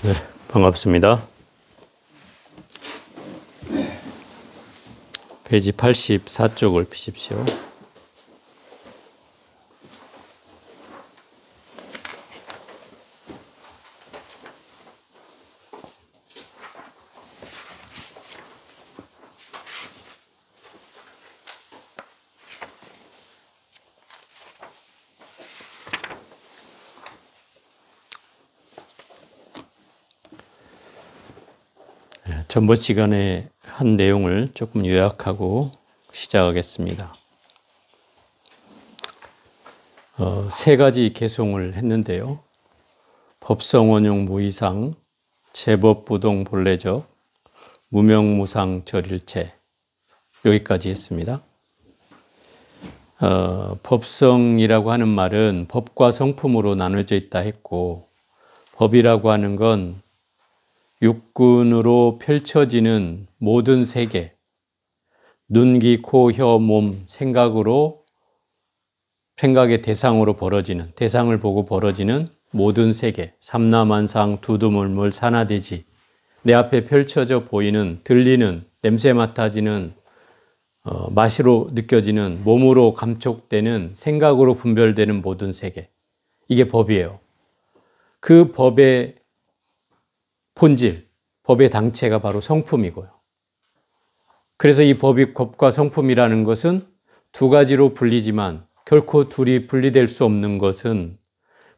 네, 반갑습니다. 페이지 84쪽을 피십시오. 전번 시간에 한 내용을 조금 요약하고 시작하겠습니다. 세 가지 개송을 했는데요. 법성 원용 무이상, 제법 부동 본래적, 무명무상 절일체, 여기까지 했습니다. 법성이라고 하는 말은 법과 성품으로 나눠져 있다 했고, 법이라고 하는 건 육군으로 펼쳐지는 모든 세계, 눈, 귀, 코, 혀, 몸, 생각의 대상으로 벌어지는, 대상을 보고 벌어지는 모든 세계, 삼라만상, 두두물물, 산하대지, 내 앞에 펼쳐져 보이는, 들리는, 냄새 맡아지는, 맛으로 느껴지는, 몸으로 감촉되는, 생각으로 분별되는 모든 세계, 이게 법이에요. 그 법의 본질, 법의 당체가 바로 성품이고요. 그래서 이 법과 성품이라는 것은 두 가지로 불리지만 결코 둘이 분리될 수 없는 것은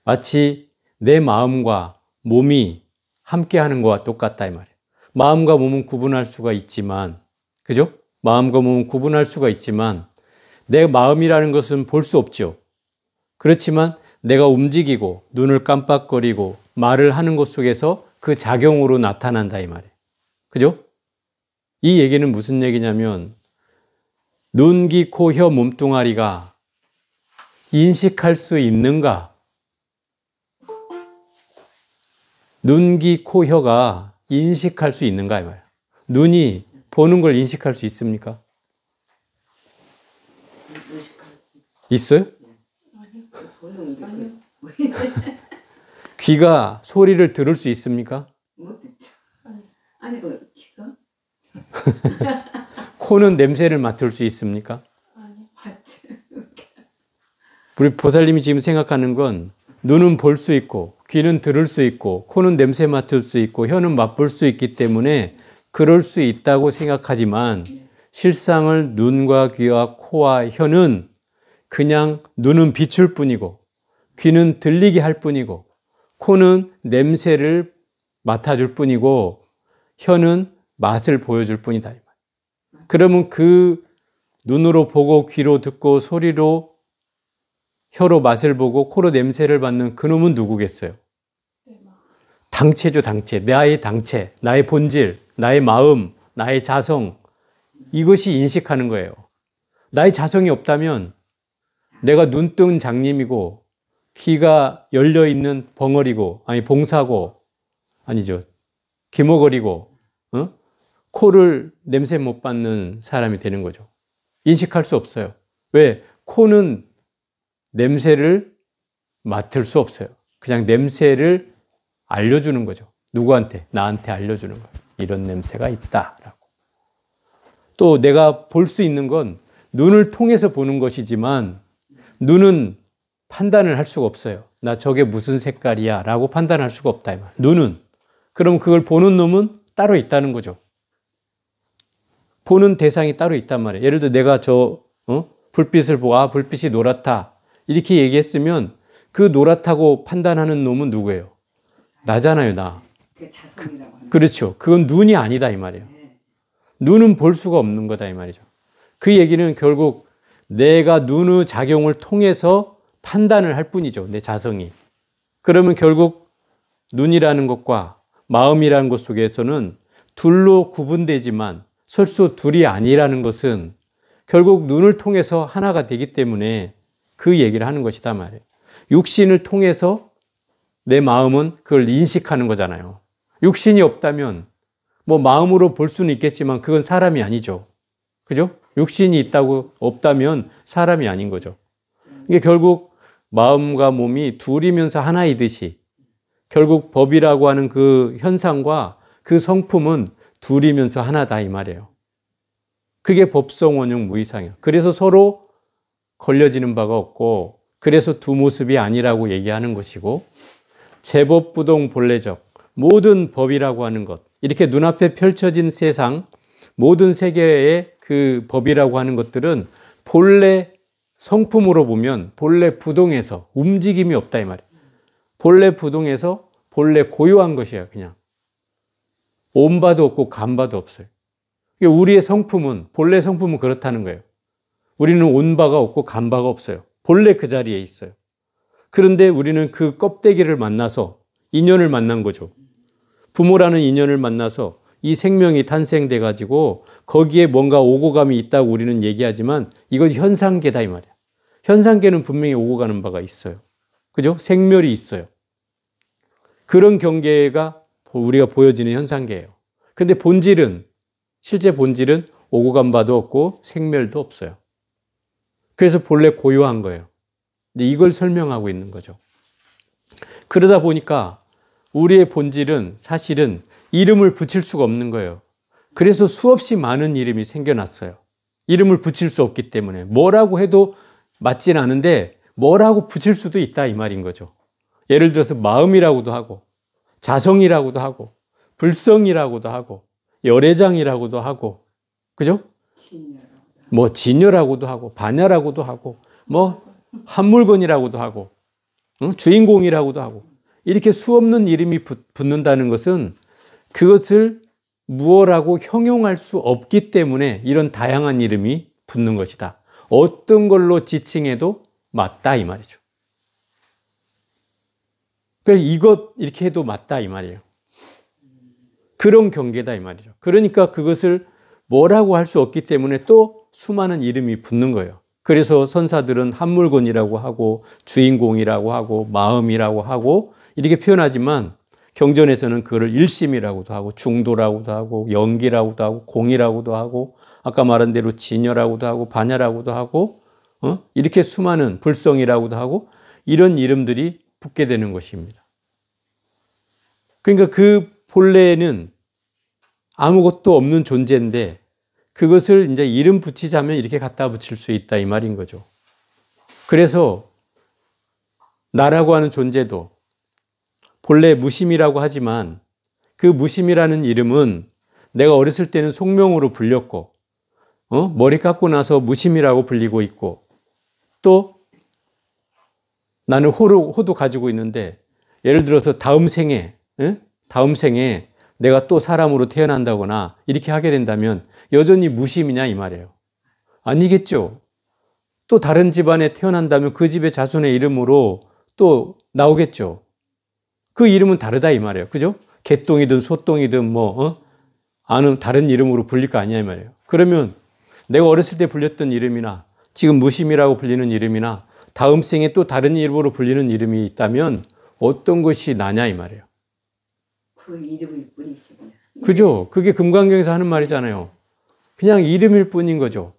마치 내 마음과 몸이 함께하는 것과 똑같다 이 말이에요. 마음과 몸은 구분할 수가 있지만, 그죠? 마음과 몸은 구분할 수가 있지만 내 마음이라는 것은 볼 수 없죠. 그렇지만 내가 움직이고 눈을 깜빡거리고 말을 하는 것 속에서 그 작용으로 나타난다 이 말이에요. 그죠? 이 얘기는 무슨 얘기냐면 눈, 귀, 코, 혀, 몸뚱아리가 인식할 수 있는가? 눈, 귀, 코, 혀가 인식할 수 있는가 이 말이에요. 눈이 보는 걸 인식할 수 있습니까? 있어요? 귀가 소리를 들을 수 있습니까? 못 듣죠. 아니 그 귀가? 코는 냄새를 맡을 수 있습니까? 아니 맞지. 우리 보살님이 지금 생각하는 건 눈은 볼 수 있고 귀는 들을 수 있고 코는 냄새 맡을 수 있고 혀는 맛볼 수 있기 때문에 그럴 수 있다고 생각하지만 실상을 눈과 귀와 코와 혀는 그냥 눈은 비출 뿐이고 귀는 들리게 할 뿐이고 코는 냄새를 맡아줄 뿐이고 혀는 맛을 보여줄 뿐이다. 그러면 그 눈으로 보고 귀로 듣고 소리로 혀로 맛을 보고 코로 냄새를 맡는 그놈은 누구겠어요? 당체죠, 당체. 나의 당체, 나의 본질, 나의 마음, 나의 자성, 이것이 인식하는 거예요. 나의 자성이 없다면 내가 눈뜬 장님이고 귀가 열려있는 벙어리고, 아니, 봉사고, 아니죠. 기머거리고, 코를 냄새 못 맡는 사람이 되는 거죠. 인식할 수 없어요. 왜? 코는 냄새를 맡을 수 없어요. 그냥 냄새를 알려주는 거죠. 누구한테? 나한테 알려주는 거예요. 이런 냄새가 있다라고. 또 내가 볼 수 있는 건 눈을 통해서 보는 것이지만 눈은 판단을 할 수가 없어요. 나 저게 무슨 색깔이야 라고 판단할 수가 없다. 눈은. 그럼 그걸 보는 놈은 따로 있다는 거죠. 보는 대상이 따로 있단 말이에요. 예를 들어 내가 불빛을 보고 불빛이 노랗다 이렇게 얘기했으면 그 노랗다고 판단하는 놈은 누구예요? 나잖아요, 나. 그렇죠. 그건 눈이 아니다 이 말이에요. 눈은 볼 수가 없는 거다 이 말이죠. 그 얘기는 결국 내가 눈의 작용을 통해서 판단을 할 뿐이죠. 내 자성이. 그러면 결국 눈이라는 것과 마음이라는 것 속에서는 둘로 구분되지만 설수 둘이 아니라는 것은 결국 눈을 통해서 하나가 되기 때문에 그 얘기를 하는 것이다 말이에요. 육신을 통해서 내 마음은 그걸 인식하는 거잖아요. 육신이 없다면 뭐 마음으로 볼 수는 있겠지만 그건 사람이 아니죠. 그죠? 육신이 있다고 없다면 사람이 아닌 거죠. 이게 결국 마음과 몸이 둘이면서 하나이듯이 결국 법이라고 하는 그 현상과 그 성품은 둘이면서 하나다 이 말이에요. 그게 법성 원용 무이상이에요. 그래서 서로 걸려지는 바가 없고 그래서 두 모습이 아니라고 얘기하는 것이고 제법부동 본래적 모든 법이라고 하는 것 이렇게 눈앞에 펼쳐진 세상 모든 세계의 그 법이라고 하는 것들은 본래 성품으로 보면 본래 부동에서 움직임이 없다 이 말이에요. 본래 부동에서 본래 고요한 것이에요. 그냥 온바도 없고 간바도 없어요. 우리의 성품은 본래 성품은 그렇다는 거예요. 우리는 온바가 없고 간바가 없어요. 본래 그 자리에 있어요. 그런데 우리는 그 껍데기를 만나서 인연을 만난 거죠. 부모라는 인연을 만나서 이 생명이 탄생돼 가지고 거기에 뭔가 오고 감이 있다고 우리는 얘기하지만 이건 현상계다 이 말이야. 현상계는 분명히 오고 가는 바가 있어요. 그죠? 생멸이 있어요. 그런 경계가 우리가 보여지는 현상계예요. 근데 본질은 실제 본질은 오고 간 바도 없고 생멸도 없어요. 그래서 본래 고요한 거예요. 이걸 설명하고 있는 거죠. 그러다 보니까 우리의 본질은 사실은 이름을 붙일 수가 없는 거예요. 그래서 수없이 많은 이름이 생겨났어요. 이름을 붙일 수 없기 때문에 뭐라고 해도 맞진 않은데 뭐라고 붙일 수도 있다 이 말인 거죠. 예를 들어서 마음이라고도 하고 자성이라고도 하고 불성이라고도 하고 열애장이라고도 하고 그죠? 뭐 진여라고도 하고 반야라고도 하고 뭐 한물건이라고도 하고 주인공이라고도 하고 이렇게 수없는 이름이 붙는다는 것은 그것을 무엇라고 형용할 수 없기 때문에 이런 다양한 이름이 붙는 것이다. 어떤 걸로 지칭해도 맞다 이 말이죠. 그래서 이것 이렇게 해도 맞다 이 말이에요. 그런 경계다 이 말이죠. 그러니까 그것을 뭐라고 할 수 없기 때문에 또 수많은 이름이 붙는 거예요. 그래서 선사들은 한물건이라고 하고 주인공이라고 하고 마음이라고 하고 이렇게 표현하지만 경전에서는 그거를 일심이라고도 하고 중도라고도 하고 영기라고도 하고 공이라고도 하고 아까 말한 대로 진여라고도 하고 반야라고도 하고 이렇게 수많은 불성이라고도 하고 이런 이름들이 붙게 되는 것입니다. 그러니까 그 본래는 아무것도 없는 존재인데 그것을 이제 이름 붙이자면 이렇게 갖다 붙일 수 있다 이 말인 거죠. 그래서 나라고 하는 존재도 본래 무심이라고 하지만 그 무심이라는 이름은 내가 어렸을 때는 속명으로 불렸고 머리 깎고 나서 무심이라고 불리고 있고 또 나는 호도 가지고 있는데 예를 들어서 다음 생에 내가 또 사람으로 태어난다거나 이렇게 하게 된다면 여전히 무심이냐 이 말이에요. 아니겠죠. 또 다른 집안에 태어난다면 그 집의 자손의 이름으로 또 나오겠죠. 그 이름은 다르다 이 말이에요. 그죠? 개똥이든 소똥이든 아는 다른 이름으로 불릴 거 아니냐 이 말이에요. 그러면 내가 어렸을 때 불렸던 이름이나 지금 무심이라고 불리는 이름이나 다음 생에 또 다른 이름으로 불리는 이름이 있다면 어떤 것이 나냐 이 말이에요. 그 이름일 뿐이겠네. 그죠? 그게 금강경에서 하는 말이잖아요. 그냥 이름일 뿐인 거죠.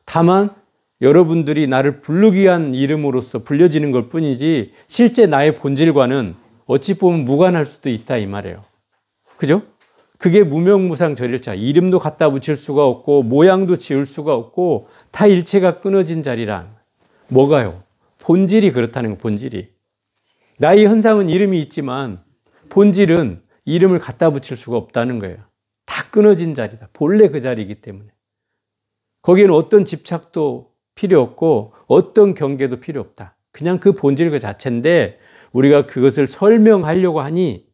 다만 여러분들이 나를 부르기 위한 이름으로서 불려지는 것 뿐이지 실제 나의 본질과는 어찌 보면 무관할 수도 있다 이 말이에요. 그죠? 그게 무명무상절일자. 이름도 갖다 붙일 수가 없고 모양도 지을 수가 없고 다 일체가 끊어진 자리란 뭐가요? 본질이 그렇다는 거 본질이. 나의 현상은 이름이 있지만 본질은 이름을 갖다 붙일 수가 없다는 거예요. 다 끊어진 자리다. 본래 그 자리이기 때문에. 거기에는 어떤 집착도 필요 없고 어떤 경계도 필요 없다. 그냥 그 본질 그 자체인데 우리가 그것을 설명하려고 하니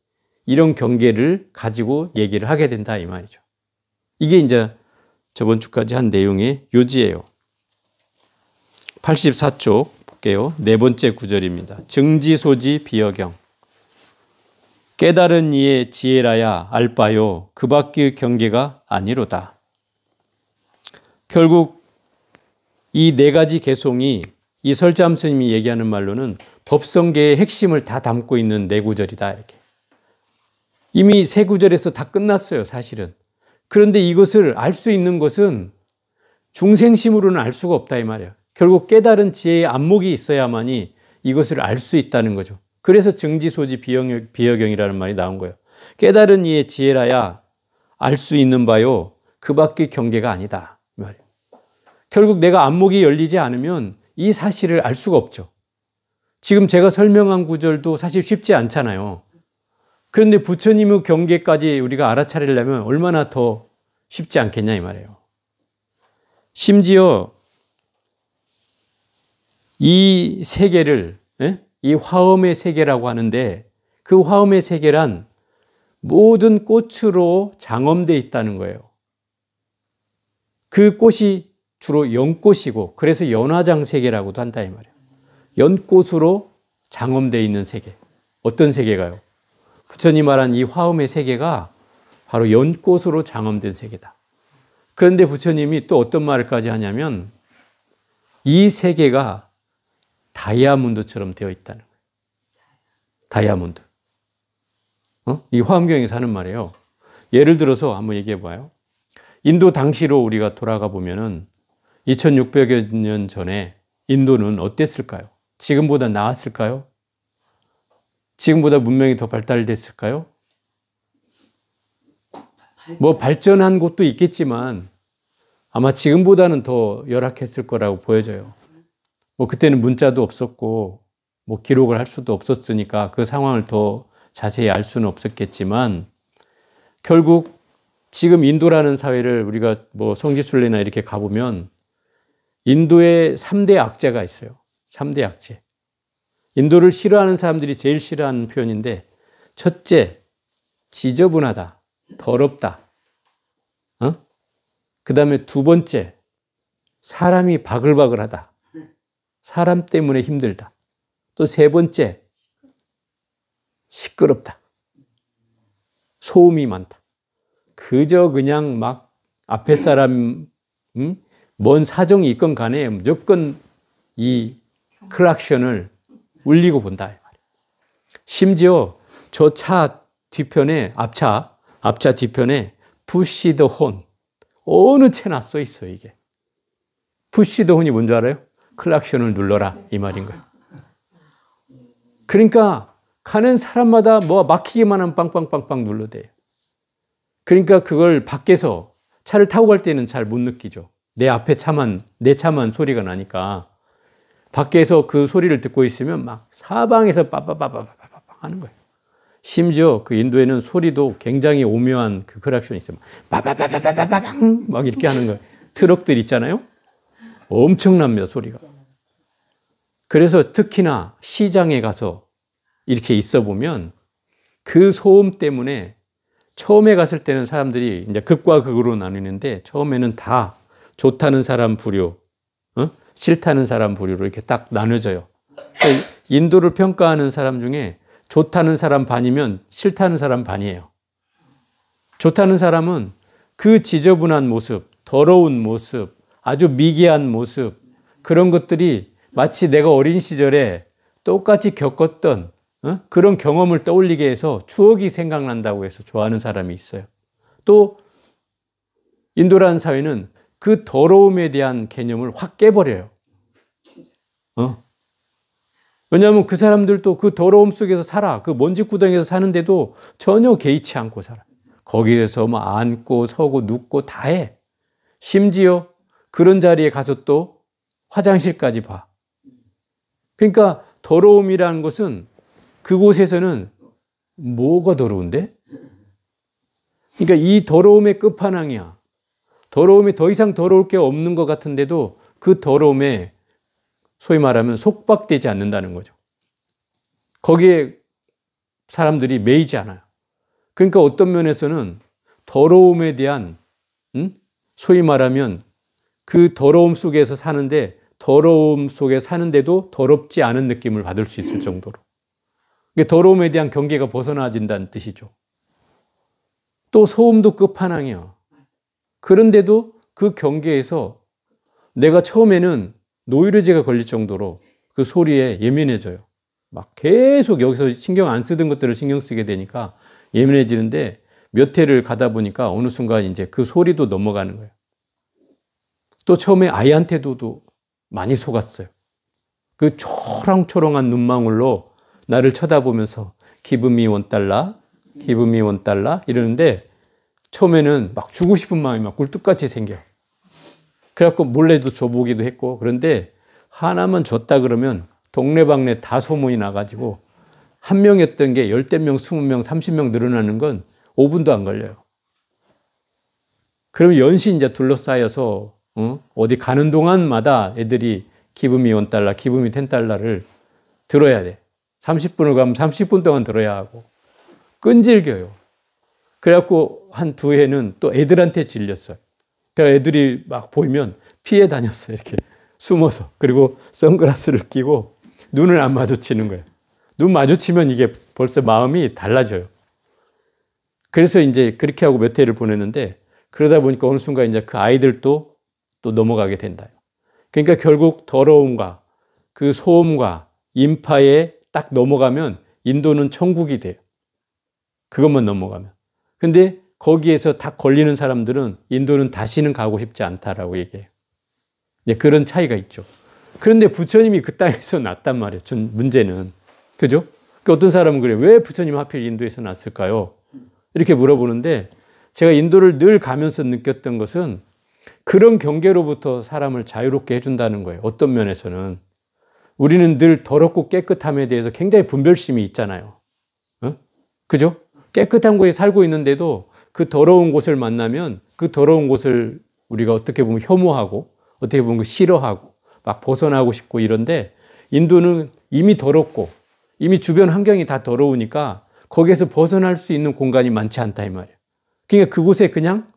이런 경계를 가지고 얘기를 하게 된다 이 말이죠. 이게 이제 저번 주까지 한 내용의 요지예요. 84쪽 볼게요. 네 번째 구절입니다. 증지소지 비여경. 깨달은 이의 지혜라야 알바요 그 밖의 경계가 아니로다. 결국 이 네 가지 개송이 이 설자암 스님이 얘기하는 말로는 법성계의 핵심을 다 담고 있는 네 구절이다 이렇게. 이미 세 구절에서 다 끝났어요 사실은. 그런데 이것을 알 수 있는 것은 중생심으로는 알 수가 없다 이 말이에요. 결국 깨달은 지혜의 안목이 있어야만이 이것을 알 수 있다는 거죠. 그래서 증지소지 비여경이라는 말이 나온 거예요. 깨달은 이의 지혜라야 알 수 있는 바요. 그 밖의 경계가 아니다. 이 말이에요. 결국 내가 안목이 열리지 않으면 이 사실을 알 수가 없죠. 지금 제가 설명한 구절도 사실 쉽지 않잖아요. 그런데 부처님의 경계까지 우리가 알아차리려면 얼마나 더 쉽지 않겠냐 이 말이에요. 심지어 이 세계를, 이 화엄의 세계라고 하는데 그 화엄의 세계란 모든 꽃으로 장엄되어 있다는 거예요. 그 꽃이 주로 연꽃이고 그래서 연화장세계라고도 한다 이 말이에요. 연꽃으로 장엄되어 있는 세계. 어떤 세계가요? 부처님 말한 이 화엄의 세계가 바로 연꽃으로 장엄된 세계다. 그런데 부처님이 또 어떤 말을까지 하냐면 이 세계가 다이아몬드처럼 되어 있다는 거예요. 다이아몬드. 이 화엄경에서 하는 말이에요. 예를 들어서 한번 얘기해 봐요. 인도 당시로 우리가 돌아가 보면은 2600여 년 전에 인도는 어땠을까요? 지금보다 나았을까요? 지금보다 문명이 더 발달됐을까요? 뭐 발전한 곳도 있겠지만 아마 지금보다는 더 열악했을 거라고 보여져요. 뭐 그때는 문자도 없었고 뭐 기록을 할 수도 없었으니까 그 상황을 더 자세히 알 수는 없었겠지만 결국 지금 인도라는 사회를 우리가 뭐 성지순례나 이렇게 가보면 인도에 3대 악재가 있어요. 3대 악재. 인도를 싫어하는 사람들이 제일 싫어하는 표현인데 첫째, 지저분하다. 더럽다. 그 다음에 두 번째, 사람이 바글바글하다. 사람 때문에 힘들다. 또 세 번째, 시끄럽다. 소음이 많다. 그저 그냥 막 앞에 사람, 뭔 사정이 있건 간에 무조건 이 클락션을 울리고 본다. 심지어 저 차 뒤편에, 앞차 뒤편에 푸시 더 혼. 어느 채나 써 있어요, 이게. 푸시 더 혼이 뭔지 알아요? 클락션을 눌러라. 이 말인 거예요. 그러니까 가는 사람마다 뭐 막히기만 하면 빵빵빵빵 눌러대요. 그러니까 그걸 밖에서 차를 타고 갈 때는 잘 못 느끼죠. 내 차만 소리가 나니까. 밖에서 그 소리를 듣고 있으면 막 사방에서 빠빠빠빠빠빠 하는 거예요. 심지어 그 인도에는 소리도 굉장히 오묘한 그 클락션이 있어요. 빠빠빠빠빠빵 막 이렇게 하는 거예요. 트럭들 있잖아요. 엄청납니다, 소리가. 그래서 특히나 시장에 가서 이렇게 있어 보면 그 소음 때문에 처음에 갔을 때는 사람들이 이제 극과 극으로 나뉘는데 처음에는 다 좋다는 사람 부류, 싫다는 사람 부류로 이렇게 딱 나눠져요. 그러니까 인도를 평가하는 사람 중에 좋다는 사람 반이면 싫다는 사람 반이에요. 좋다는 사람은 그 지저분한 모습, 더러운 모습, 아주 미개한 모습, 그런 것들이 마치 내가 어린 시절에 똑같이 겪었던 그런 경험을 떠올리게 해서 추억이 생각난다고 해서 좋아하는 사람이 있어요. 또 인도라는 사회는 그 더러움에 대한 개념을 확 깨버려요. 왜냐하면 그 사람들도 그 더러움 속에서 살아. 그 먼지구덩이에서 사는데도 전혀 개의치 않고 살아. 거기에서 뭐 앉고 서고 눕고 다 해. 심지어 그런 자리에 가서 또 화장실까지 봐. 그러니까 더러움이라는 것은 그곳에서는 뭐가 더러운데? 그러니까 이 더러움의 끝판왕이야. 더러움이 더 이상 더러울 게 없는 것 같은데도 그 더러움에 소위 말하면 속박되지 않는다는 거죠. 거기에 사람들이 매이지 않아요. 그러니까 어떤 면에서는 더러움에 대한 소위 말하면 그 더러움 속에서 사는데 더러움 속에 사는데도 더럽지 않은 느낌을 받을 수 있을 정도로. 더러움에 대한 경계가 벗어나진다는 뜻이죠. 또 소음도 끝판왕이야. 그런데도 그 경계에서 내가 처음에는 노이로제가 걸릴 정도로 그 소리에 예민해져요. 막 계속 여기서 신경 안 쓰던 것들을 신경 쓰게 되니까 예민해지는데 몇 해를 가다 보니까 어느 순간 이제 그 소리도 넘어가는 거예요. 또 처음에 아이한테도 많이 속았어요. 그 초롱초롱한 눈망울로 나를 쳐다보면서 give me $1, give me $1 이러는데 처음에는 막 주고 싶은 마음이 막 굴뚝같이 생겨. 그래갖고 몰래도 줘보기도 했고, 그런데 하나만 줬다 그러면 동네방네 다 소문이 나가지고 한 명이었던 게 10명, 20명, 30명 늘어나는 건 5분도 안 걸려요. 그러면 연신 이제 둘러싸여서 어디 가는 동안마다 애들이 give me $1, give me $10를 들어야 돼. 30분을 가면 30분 동안 들어야 하고 끈질겨요. 그래갖고 한 두 해는 또 애들한테 질렸어요. 그러니까 애들이 막 보이면 피해 다녔어요. 이렇게 숨어서. 그리고 선글라스를 끼고 눈을 안 마주치는 거예요. 눈 마주치면 이게 벌써 마음이 달라져요. 그래서 이제 그렇게 하고 몇 해를 보냈는데 그러다 보니까 어느 순간 이제 그 아이들도 또 넘어가게 된다. 그러니까 결국 더러움과 그 소음과 인파에 딱 넘어가면 인도는 천국이 돼요. 그것만 넘어가면. 근데 거기에서 다 걸리는 사람들은 인도는 다시는 가고 싶지 않다라고 얘기해요. 네, 그런 차이가 있죠. 그런데 부처님이 그 땅에서 났단 말이에요. 문제는. 그죠? 어떤 사람은 그래요. 왜 부처님 하필 인도에서 났을까요? 이렇게 물어보는데 제가 인도를 늘 가면서 느꼈던 것은 그런 경계로부터 사람을 자유롭게 해준다는 거예요. 어떤 면에서는. 우리는 늘 더럽고 깨끗함에 대해서 굉장히 분별심이 있잖아요. 어? 그죠? 깨끗한 곳에 살고 있는데도 그 더러운 곳을 만나면 그 더러운 곳을 우리가 어떻게 보면 혐오하고 어떻게 보면 싫어하고 막 벗어나고 싶고 이런데 인도는 이미 더럽고 이미 주변 환경이 다 더러우니까 거기에서 벗어날 수 있는 공간이 많지 않다 이 말이에요. 그러니까 그곳에 그냥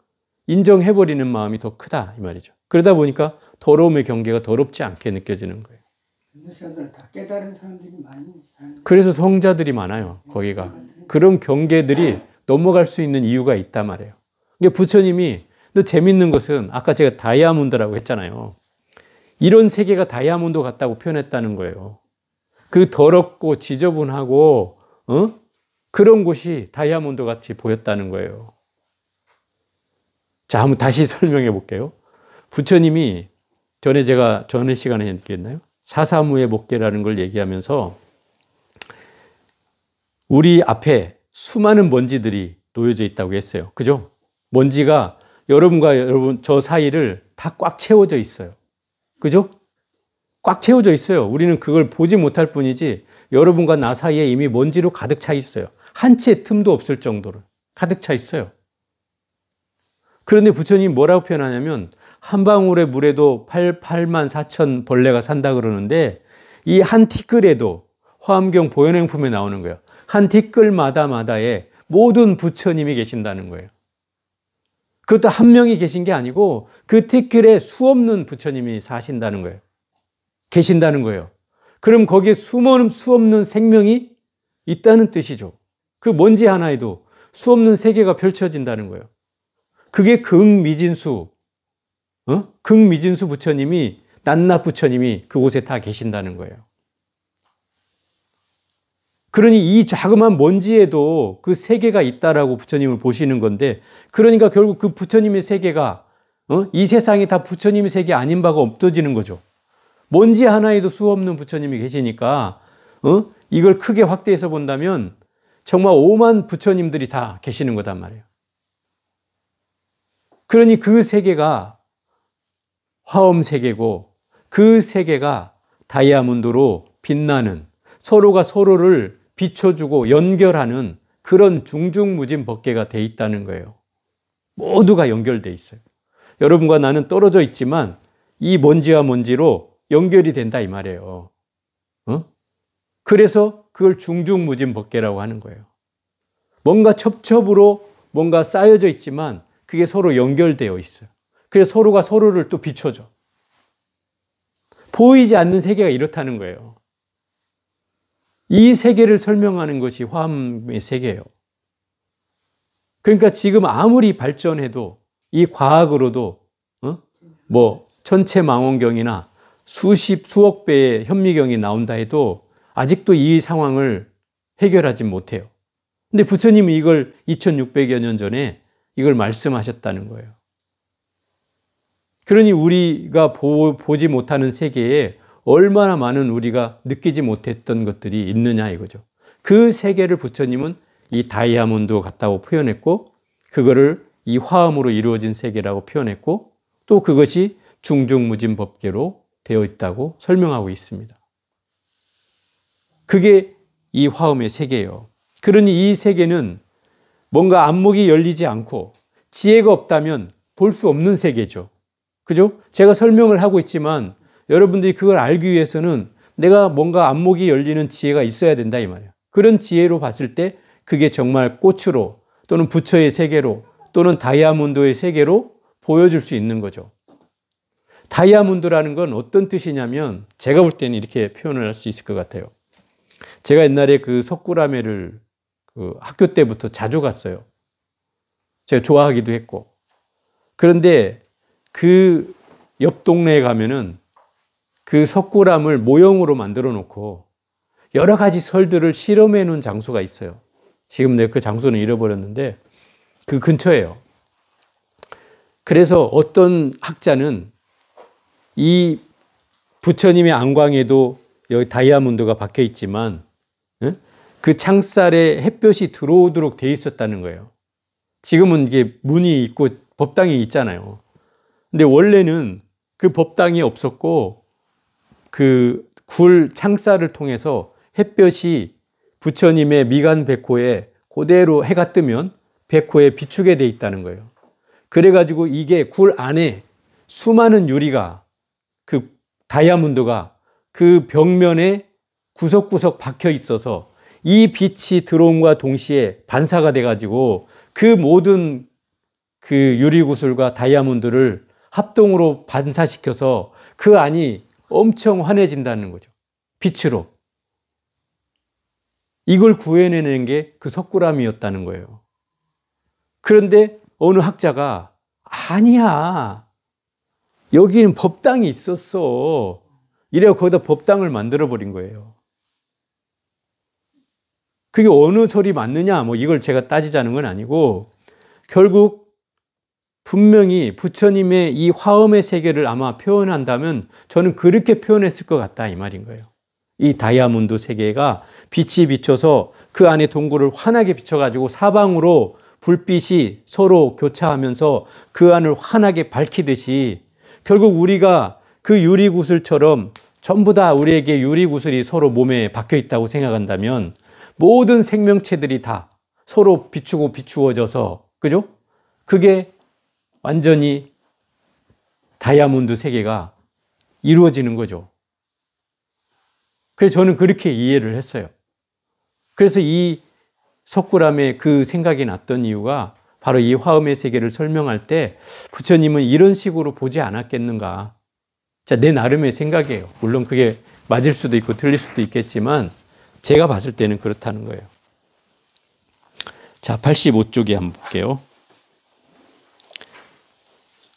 인정해버리는 마음이 더 크다 이 말이죠. 그러다 보니까 더러움의 경계가 더럽지 않게 느껴지는 거예요. 다 깨달은 사람들이 많이 있어요. 그래서 성자들이 많아요. 거기가. 그런 경계들이 넘어갈 수 있는 이유가 있단 말이에요. 그러니까 부처님이 또 재밌는 것은 아까 제가 다이아몬드라고 했잖아요. 이런 세계가 다이아몬드 같다고 표현했다는 거예요. 그 더럽고 지저분하고 그런 곳이 다이아몬드 같이 보였다는 거예요. 자, 한번 다시 설명해 볼게요. 부처님이 제가 전에 시간에 얘기했나요? 사사무의 목계라는 걸 얘기하면서 우리 앞에 수많은 먼지들이 놓여져 있다고 했어요. 그죠? 먼지가 여러분과 여러분 저 사이를 다 꽉 채워져 있어요. 그죠? 꽉 채워져 있어요. 우리는 그걸 보지 못할 뿐이지 여러분과 나 사이에 이미 먼지로 가득 차 있어요. 한 채 틈도 없을 정도로 가득 차 있어요. 그런데 부처님이 뭐라고 표현하냐면 한 방울의 물에도 8만 4천 벌레가 산다 그러는데 이 한 티끌에도 화엄경 보현행품에 나오는 거예요. 한 티끌마다에 모든 부처님이 계신다는 거예요. 그것도 한 명이 계신 게 아니고 그 티끌에 수없는 부처님이 사신다는 거예요. 계신다는 거예요. 그럼 거기에 수없는 생명이 있다는 뜻이죠. 그 먼지 하나에도 수없는 세계가 펼쳐진다는 거예요. 그게 극미진수 부처님이, 낱낱 부처님이 그곳에 다 계신다는 거예요. 그러니 이 자그마한 먼지에도 그 세계가 있다라고 부처님을 보시는 건데, 그러니까 결국 그 부처님의 세계가 이 세상이 다 부처님의 세계 아닌 바가 없어지는 거죠. 먼지 하나에도 수없는 부처님이 계시니까 이걸 크게 확대해서 본다면 정말 5만 부처님들이 다 계시는 거단 말이에요. 그러니 그 세계가 화엄 세계고 그 세계가 다이아몬드로 빛나는, 서로가 서로를 비춰주고 연결하는 그런 중중무진 법계가 돼 있다는 거예요. 모두가 연결돼 있어요. 여러분과 나는 떨어져 있지만 이 먼지와 먼지로 연결이 된다 이 말이에요. 그래서 그걸 중중무진 법계라고 하는 거예요. 뭔가 첩첩으로 뭔가 쌓여져 있지만 그게 서로 연결되어 있어요. 그래서 서로가 서로를 또 비춰줘. 보이지 않는 세계가 이렇다는 거예요. 이 세계를 설명하는 것이 화엄의 세계예요. 그러니까 지금 아무리 발전해도 이 과학으로도 뭐 천체망원경이나 수억 배의 현미경이 나온다 해도 아직도 이 상황을 해결하지 못해요. 근데 부처님은 이걸 2600여 년 전에 이걸 말씀하셨다는 거예요. 그러니 우리가 보지 못하는 세계에 얼마나 많은 우리가 느끼지 못했던 것들이 있느냐 이거죠. 그 세계를 부처님은 이 다이아몬드 같다고 표현했고, 그거를 이 화음으로 이루어진 세계라고 표현했고, 또 그것이 중중무진 법계로 되어 있다고 설명하고 있습니다. 그게 이 화음의 세계예요. 그러니 이 세계는 뭔가 안목이 열리지 않고 지혜가 없다면 볼 수 없는 세계죠. 그죠? 제가 설명을 하고 있지만 여러분들이 그걸 알기 위해서는 내가 뭔가 안목이 열리는 지혜가 있어야 된다 이 말이에요. 그런 지혜로 봤을 때 그게 정말 꽃으로 또는 부처의 세계로 또는 다이아몬드의 세계로 보여줄 수 있는 거죠. 다이아몬드라는 건 어떤 뜻이냐면 제가 볼 때는 이렇게 표현을 할 수 있을 것 같아요. 제가 옛날에 그 석굴암회를 그 학교 때부터 자주 갔어요. 제가 좋아하기도 했고. 그런데 그 옆 동네에 가면은 그 석굴암을 모형으로 만들어 놓고 여러 가지 설들을 실험해 놓은 장소가 있어요. 지금 내가 그 장소는 잃어버렸는데 그 근처예요. 그래서 어떤 학자는 이 부처님의 안광에도 여기 다이아몬드가 박혀 있지만 그 창살에 햇볕이 들어오도록 돼 있었다는 거예요. 지금은 이게 문이 있고 법당이 있잖아요. 근데 원래는 그 법당이 없었고 그 굴 창살을 통해서 햇볕이 부처님의 미간 백호에 그대로 해가 뜨면 백호에 비추게 돼 있다는 거예요. 그래가지고 이게 굴 안에 수많은 유리가 그 다이아몬드가 그 벽면에 구석구석 박혀 있어서 이 빛이 들어옴과 동시에 반사가 돼가지고 그 모든 그 유리구슬과 다이아몬드를 합동으로 반사시켜서 그 안이 엄청 환해진다는 거죠. 빛으로. 이걸 구해내는 게 그 석굴암이었다는 거예요. 그런데 어느 학자가 아니야. 여기는 법당이 있었어. 이래서 거기다 법당을 만들어버린 거예요. 그게 어느 소리 맞느냐, 뭐 이걸 제가 따지자는 건 아니고, 결국 분명히 부처님의 이 화엄의 세계를 아마 표현한다면 저는 그렇게 표현했을 것 같다 이 말인 거예요. 이 다이아몬드 세계가 빛이 비춰서 그 안에 동굴을 환하게 비춰가지고 사방으로 불빛이 서로 교차하면서 그 안을 환하게 밝히듯이 결국 우리가 그 유리구슬처럼 전부 다 우리에게 유리구슬이 서로 몸에 박혀 있다고 생각한다면 모든 생명체들이 다 서로 비추고 비추어져서, 그죠? 그게 완전히 다이아몬드 세계가 이루어지는 거죠. 그래서 저는 그렇게 이해를 했어요. 그래서 이 석굴암에 그 생각이 났던 이유가 바로 이 화엄의 세계를 설명할 때 부처님은 이런 식으로 보지 않았겠는가. 자, 내 나름의 생각이에요. 물론 그게 맞을 수도 있고 틀릴 수도 있겠지만 제가 봤을 때는 그렇다는 거예요. 자, 85쪽에 한번 볼게요.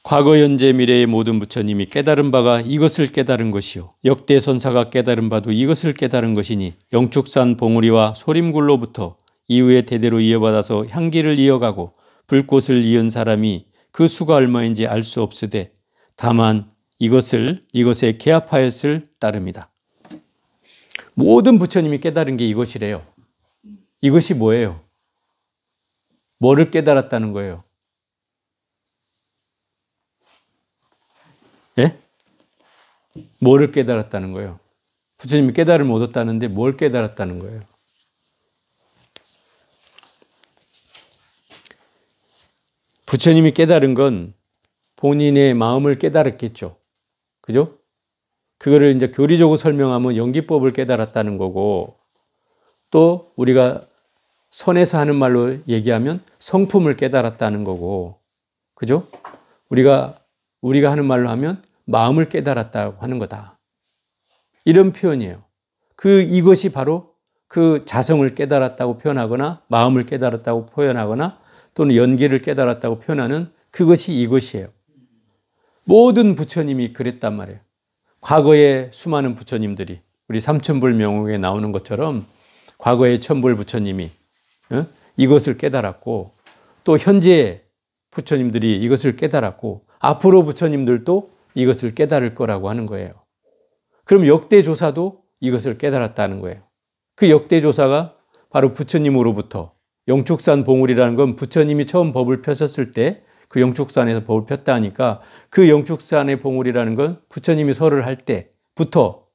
과거, 현재, 미래의 모든 부처님이 깨달은 바가 이것을 깨달은 것이요. 역대 선사가 깨달은 바도 이것을 깨달은 것이니 영축산 봉우리와 소림굴로부터 이후에 대대로 이어받아서 향기를 이어가고 불꽃을 이은 사람이 그 수가 얼마인지 알 수 없으되 다만 이것에 개합하였을 따름이다. 모든 부처님이 깨달은 게 이것이래요. 이것이 뭐예요? 뭐를 깨달았다는 거예요? 예? 뭐를 깨달았다는 거예요? 부처님이 깨달음을 얻었다는데 뭘 깨달았다는 거예요? 부처님이 깨달은 건 본인의 마음을 깨달았겠죠. 그죠? 그거를 이제 교리적으로 설명하면 연기법을 깨달았다는 거고, 또 우리가 선에서 하는 말로 얘기하면 성품을 깨달았다는 거고, 그죠? 우리가 하는 말로 하면 마음을 깨달았다고 하는 거다. 이런 표현이에요. 이것이 바로 그 자성을 깨달았다고 표현하거나 마음을 깨달았다고 표현하거나 또는 연기를 깨달았다고 표현하는 그것이 이것이에요. 모든 부처님이 그랬단 말이에요. 과거의 수많은 부처님들이 우리 삼천불 명옥에 나오는 것처럼 과거의 천불 부처님이 이것을 깨달았고, 또 현재 부처님들이 이것을 깨달았고, 앞으로 부처님들도 이것을 깨달을 거라고 하는 거예요. 그럼 역대조사도 이것을 깨달았다는 거예요. 그 역대조사가 바로 부처님으로부터, 영축산 봉우리라는 건 부처님이 처음 법을 펴셨을 때 그 영축산에서 법을 폈다 하니까 그 영축산의 봉우리라는 건 부처님이 설을 할 때부터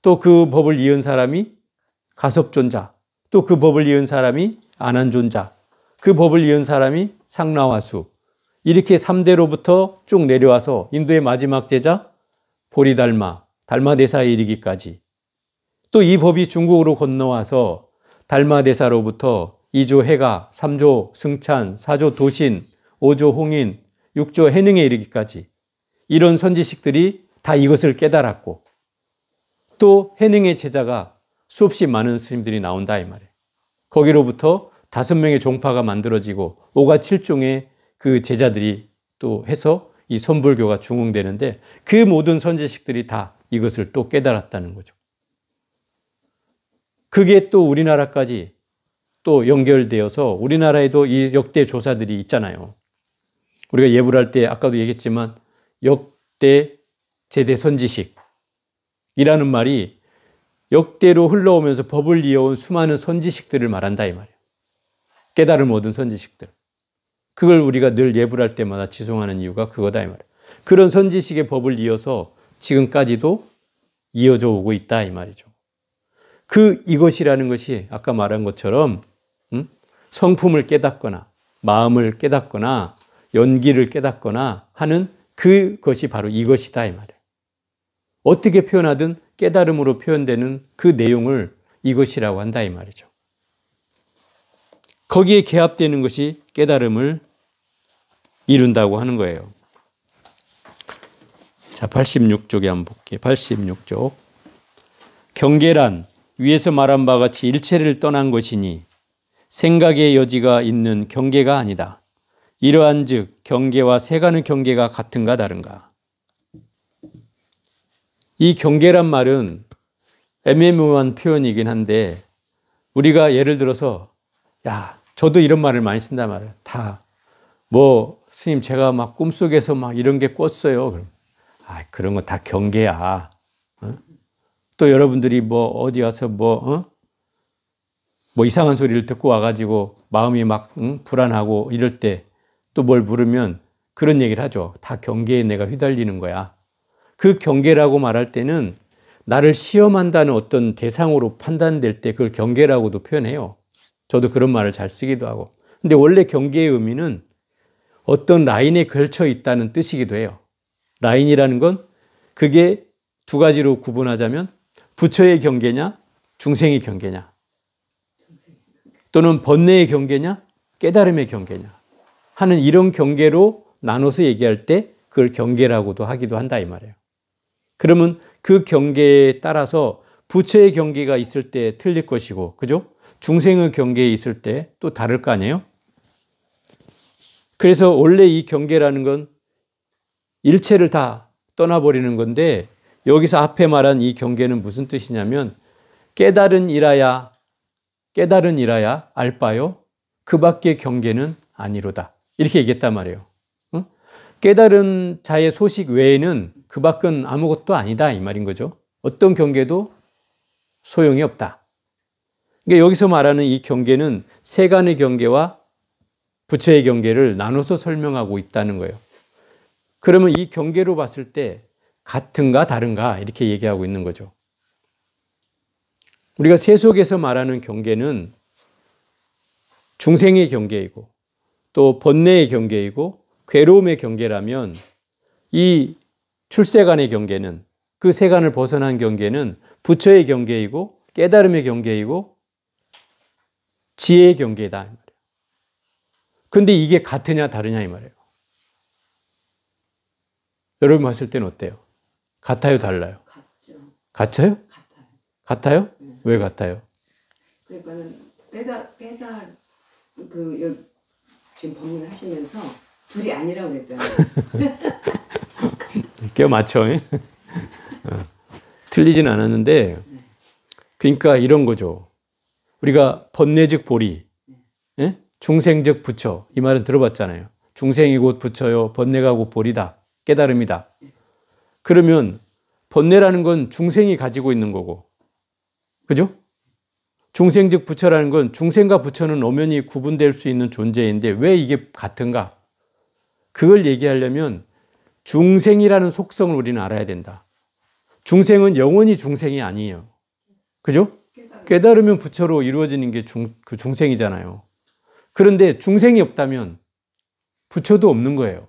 또 그 법을 이은 사람이 가섭존자, 또 그 법을 이은 사람이 아난존자, 그 법을 이은 사람이 상나와수, 이렇게 3대로부터 쭉 내려와서 인도의 마지막 제자 보리달마, 달마대사에 이르기까지, 또 이 법이 중국으로 건너와서 달마대사로부터 2조 해가, 3조 승찬, 4조 도신, 5조 홍인, 6조 해능에 이르기까지 이런 선지식들이 다 이것을 깨달았고, 또 해능의 제자가 수없이 많은 스님들이 나온다 이 말이에요. 거기로부터 5명의 종파가 만들어지고 5가 7종의 그 제자들이 또 해서 이 선불교가 중흥되는데, 그 모든 선지식들이 다 이것을 또 깨달았다는 거죠. 그게 또 우리나라까지 또 연결되어서 우리나라에도 이 역대 조사들이 있잖아요. 우리가 예불할 때 아까도 얘기했지만 역대 제대 선지식이라는 말이 역대로 흘러오면서 법을 이어온 수많은 선지식들을 말한다 이 말이에요. 깨달음 얻은 선지식들. 그걸 우리가 늘 예불할 때마다 지송하는 이유가 그거다 이 말이에요. 그런 선지식의 법을 이어서 지금까지도 이어져 오고 있다 이 말이죠. 이것이라는 것이 아까 말한 것처럼 성품을 깨닫거나 마음을 깨닫거나 연기를 깨닫거나 하는 그것이 바로 이것이다 이 말이에요. 어떻게 표현하든 깨달음으로 표현되는 그 내용을 이것이라고 한다 이 말이죠. 거기에 개합되는 것이 깨달음을 이룬다고 하는 거예요. 자, 86쪽에 한번 볼게요. 86쪽. 경계란 위에서 말한 바와 같이 일체를 떠난 것이니 생각의 여지가 있는 경계가 아니다. 이러한 즉 경계와 세간의 경계가 같은가 다른가. 이 경계란 말은 애매모호한 표현이긴 한데, 우리가 예를 들어서 저도 이런 말을 많이 쓴단 말이에요. 스님 제가 막 꿈속에서 막 이런 게 꿨어요. 그럼 그런 거 다 경계야. 또 여러분들이 어디 와서 이상한 소리를 듣고 와가지고 마음이 막 불안하고 이럴 때 또 뭘 물으면 그런 얘기를 하죠. 다 경계에 내가 휘달리는 거야. 그 경계라고 말할 때는 나를 시험한다는 어떤 대상으로 판단될 때 그걸 경계라고도 표현해요. 저도 그런 말을 잘 쓰기도 하고. 근데 원래 경계의 의미는 어떤 라인에 걸쳐 있다는 뜻이기도 해요. 라인이라는 건 그게 두 가지로 구분하자면 부처의 경계냐, 중생의 경계냐, 또는 번뇌의 경계냐, 깨달음의 경계냐 하는 이런 경계로 나눠서 얘기할 때 그걸 경계라고도 하기도 한다 이 말이에요. 그러면 그 경계에 따라서 부처의 경계가 있을 때 틀릴 것이고, 그죠? 중생의 경계에 있을 때 또 다를 거 아니에요? 그래서 원래 이 경계라는 건 일체를 다 떠나버리는 건데, 여기서 앞에 말한 이 경계는 무슨 뜻이냐면 깨달은 이라야 알바요 그 밖의 경계는 아니로다, 이렇게 얘기했단 말이에요. 깨달은 자의 소식 외에는 그 밖은 아무것도 아니다 이 말인 거죠. 어떤 경계도 소용이 없다. 그러니까 여기서 말하는 이 경계는 세간의 경계와 부처의 경계를 나눠서 설명하고 있다는 거예요. 그러면 이 경계로 봤을 때 같은가 다른가 이렇게 얘기하고 있는 거죠. 우리가 세속에서 말하는 경계는 중생의 경계이고 또 번뇌의 경계이고 괴로움의 경계라면, 이 출세간의 경계는, 그 세간을 벗어난 경계는 부처의 경계이고 깨달음의 경계이고 지혜의 경계다 이 말이에요. 근데 이게 같으냐 다르냐 이 말이에요. 여러분 봤을 때는 어때요? 같아요, 달라요? 같죠. 같아요? 같아요. 같아요? 왜 같아요? 그러니까는 지금 법문 하시면서 둘이 아니라고 그랬잖아요. 껴 맞춰. 틀리진 않았는데, 그러니까 이런 거죠. 우리가 번뇌즉 보리, 중생즉 부처, 이 말은 들어봤잖아요. 중생이 곧 부처요, 번뇌가 곧 보리다, 깨달음이다. 그러면 번뇌라는 건 중생이 가지고 있는 거고. 그죠? 중생즉 부처라는 건 중생과 부처는 엄연히 구분될 수 있는 존재인데 왜 이게 같은가? 그걸 얘기하려면 중생이라는 속성을 우리는 알아야 된다. 중생은 영원히 중생이 아니에요. 그죠? 깨달으면 부처로 이루어지는 게 그 중생이잖아요. 그런데 중생이 없다면 부처도 없는 거예요.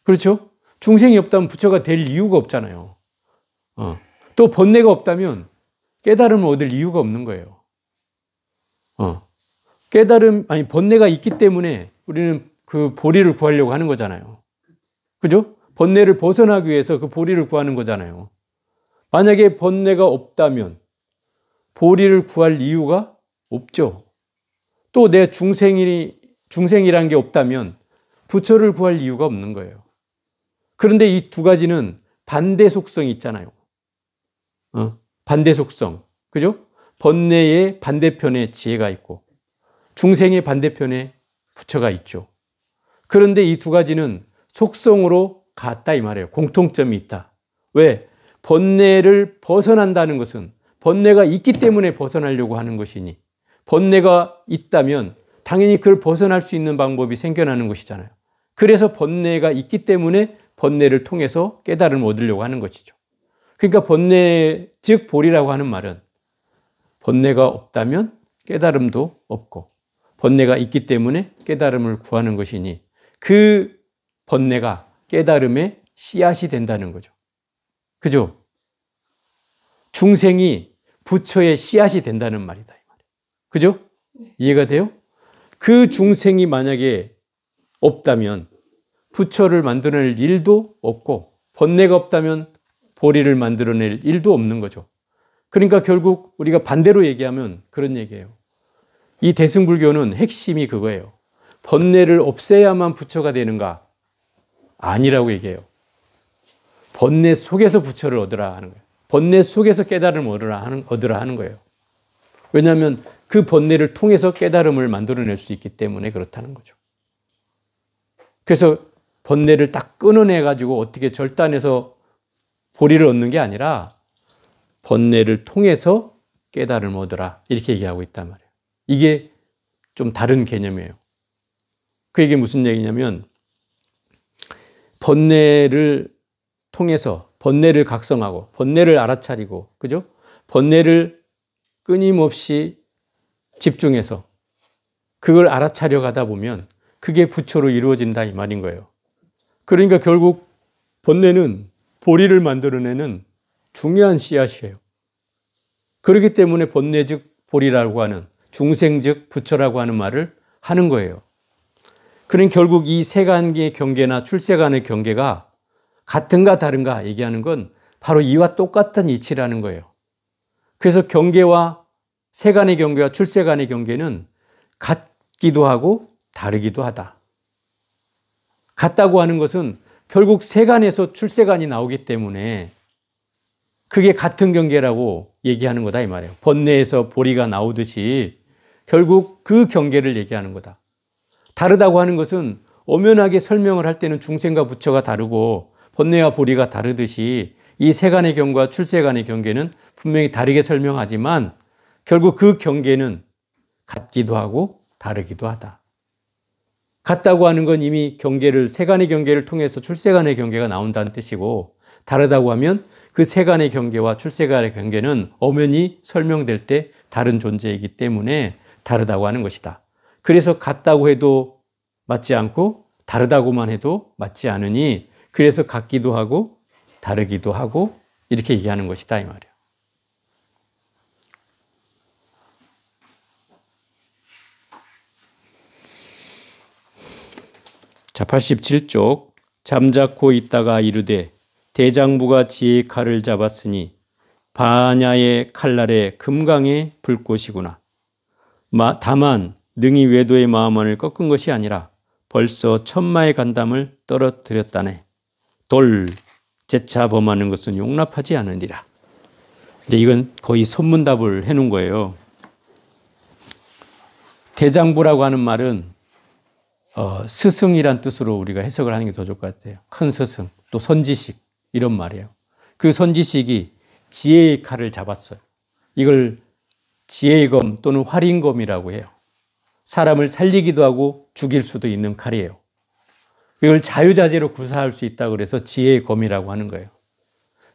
그렇죠? 중생이 없다면 부처가 될 이유가 없잖아요. 또 번뇌가 없다면 깨달음을 얻을 이유가 없는 거예요. 번뇌가 있기 때문에 우리는 그 보리를 구하려고 하는 거잖아요. 그죠? 번뇌를 벗어나기 위해서 그 보리를 구하는 거잖아요. 만약에 번뇌가 없다면 보리를 구할 이유가 없죠. 또 내 중생이라는 게 없다면 부처를 구할 이유가 없는 거예요. 그런데 이 두 가지는 반대 속성이 있잖아요. 반대 속성. 그죠? 번뇌의 반대편에 지혜가 있고 중생의 반대편에 부처가 있죠. 그런데 이 두 가지는 속성으로 같다 이 말이에요. 공통점이 있다. 왜? 번뇌를 벗어난다는 것은 번뇌가 있기 때문에 벗어나려고 하는 것이니 번뇌가 있다면 당연히 그걸 벗어날 수 있는 방법이 생겨나는 것이잖아요. 그래서 번뇌가 있기 때문에 번뇌를 통해서 깨달음을 얻으려고 하는 것이죠. 그러니까 번뇌 즉 보리라고 하는 말은 번뇌가 없다면 깨달음도 없고 번뇌가 있기 때문에 깨달음을 구하는 것이니 그 번뇌가 깨달음의 씨앗이 된다는 거죠. 그죠? 중생이 부처의 씨앗이 된다는 말이다. 이 말이에요. 그죠? 이해가 돼요? 그 중생이 만약에 없다면 부처를 만들어낼 일도 없고 번뇌가 없다면 보리를 만들어낼 일도 없는 거죠. 그러니까 결국 우리가 반대로 얘기하면 그런 얘기예요. 이 대승불교는 핵심이 그거예요. 번뇌를 없애야만 부처가 되는가? 아니라고 얘기해요. 번뇌 속에서 부처를 얻으라 하는 거예요. 번뇌 속에서 깨달음을 얻으라 하는 거예요. 왜냐하면 그 번뇌를 통해서 깨달음을 만들어낼 수 있기 때문에 그렇다는 거죠. 그래서 번뇌를 딱 끊어내가지고 어떻게 절단해서 보리를 얻는 게 아니라 번뇌를 통해서 깨달음을 얻으라 이렇게 얘기하고 있단 말이에요. 이게 좀 다른 개념이에요. 그 얘기 무슨 얘기냐면 번뇌를 통해서 번뇌를 각성하고 번뇌를 알아차리고 그죠? 번뇌를 끊임없이 집중해서 그걸 알아차려 가다 보면 그게 부처로 이루어진다 이 말인 거예요. 그러니까 결국 번뇌는 보리를 만들어내는 중요한 씨앗이에요. 그렇기 때문에 번뇌 즉 보리라고 하는 중생 즉 부처라고 하는 말을 하는 거예요. 그러니 결국 이 세간의 경계나 출세간의 경계가 같은가 다른가 얘기하는 건 바로 이와 똑같은 이치라는 거예요. 그래서 경계와 세간의 경계와 출세간의 경계는 같기도 하고 다르기도 하다. 같다고 하는 것은 결국 세간에서 출세간이 나오기 때문에 그게 같은 경계라고 얘기하는 거다 이 말이에요. 번뇌에서 보리가 나오듯이 결국 그 경계를 얘기하는 거다. 다르다고 하는 것은 엄연하게 설명을 할 때는 중생과 부처가 다르고 번뇌와 보리가 다르듯이 이 세간의 경계와 출세간의 경계는 분명히 다르게 설명하지만 결국 그 경계는 같기도 하고 다르기도 하다. 같다고 하는 건 이미 경계를 세간의 경계를 통해서 출세간의 경계가 나온다는 뜻이고 다르다고 하면 그 세간의 경계와 출세간의 경계는 엄연히 설명될 때 다른 존재이기 때문에 다르다고 하는 것이다. 그래서 같다고 해도 맞지 않고 다르다고만 해도 맞지 않으니 그래서 같기도 하고 다르기도 하고 이렇게 얘기하는 것이다 이 말이에요. 자, 87쪽 잠자코 있다가 이르되 대장부가 지혜의 칼을 잡았으니 반야의 칼날에 금강의 불꽃이구나. 다만 능히 외도의 마음만을 꺾은 것이 아니라 벌써 천마의 간담을 떨어뜨렸다네. 돌 재차 범하는 것은 용납하지 않으리라. 이제 이건 거의 선문답을 해놓은 거예요. 대장부라고 하는 말은 스승이란 뜻으로 우리가 해석을 하는 게 더 좋을 것 같아요. 큰 스승, 또 선지식 이런 말이에요. 그 선지식이 지혜의 칼을 잡았어요. 이걸 지혜의 검 또는 활인검이라고 해요. 사람을 살리기도 하고 죽일 수도 있는 칼이에요. 이걸 자유자재로 구사할 수 있다고 그래서 지혜의 검이라고 하는 거예요.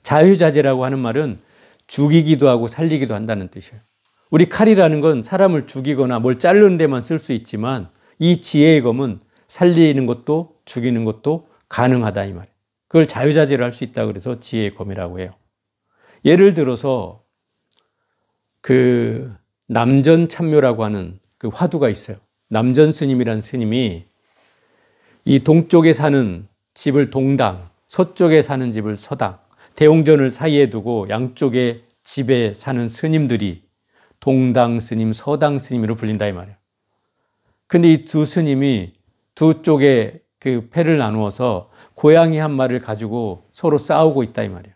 자유자재라고 하는 말은 죽이기도 하고 살리기도 한다는 뜻이에요. 우리 칼이라는 건 사람을 죽이거나 뭘 자르는 데만 쓸 수 있지만 이 지혜의 검은 살리는 것도 죽이는 것도 가능하다 이 말이에요. 그걸 자유자재로 할 수 있다고 그래서 지혜의 검이라고 해요. 예를 들어서 그 남전참묘라고 하는 그 화두가 있어요. 남전 스님이라는 스님이 이 동쪽에 사는 집을 동당, 서쪽에 사는 집을 서당, 대웅전을 사이에 두고 양쪽에 집에 사는 스님들이 동당 스님, 서당 스님으로 불린다 이 말이에요. 근데 이 두 스님이 두 쪽에 그 패를 나누어서 고양이 한 마리를 가지고 서로 싸우고 있다 이 말이에요.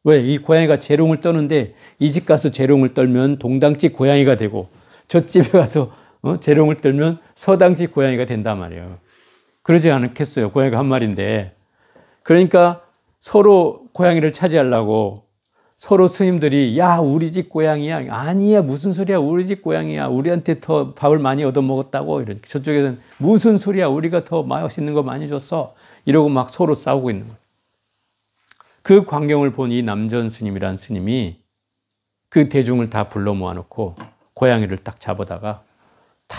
왜? 이 고양이가 재롱을 떠는데 이 집 가서 재롱을 떨면 동당집 고양이가 되고 저 집에 가서 재롱을 떨면 서당집 고양이가 된단 말이에요. 그러지 않겠어요. 고양이가 한 마리인데. 그러니까 서로 고양이를 차지하려고 서로 스님들이 야 우리 집 고양이야. 아니야 무슨 소리야 우리 집 고양이야. 우리한테 더 밥을 많이 얻어먹었다고. 이러니까 저쪽에서는 무슨 소리야 우리가 더 맛있는 거 많이 줬어. 이러고 막 서로 싸우고 있는 거예요. 그 광경을 본 이 남전 스님이란 스님이 그 대중을 다 불러 모아놓고 고양이를 딱 잡아다가 탁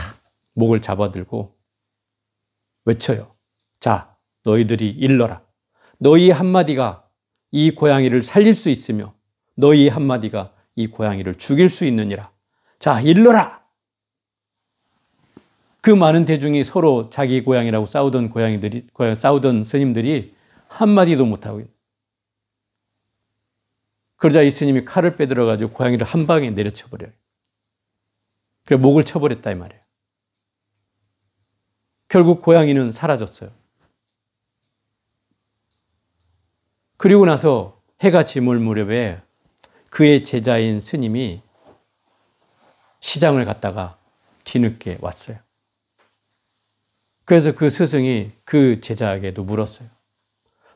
목을 잡아들고 외쳐요. 자, 너희들이 일러라. 너희 한마디가 이 고양이를 살릴 수 있으며 너희 한마디가 이 고양이를 죽일 수 있느니라. 자, 일러라. 그 많은 대중이 서로 자기 고양이라고 싸우던 스님들이 한마디도 못하고 있는. 그러자 이 스님이 칼을 빼들어가지고 고양이를 한 방에 내려쳐버려요. 그래 목을 쳐버렸다 이 말이에요. 결국 고양이는 사라졌어요. 그리고 나서 해가 지물 무렵에 그의 제자인 스님이 시장을 갔다가 뒤늦게 왔어요. 그래서 그 스승이 그 제자에게도 물었어요.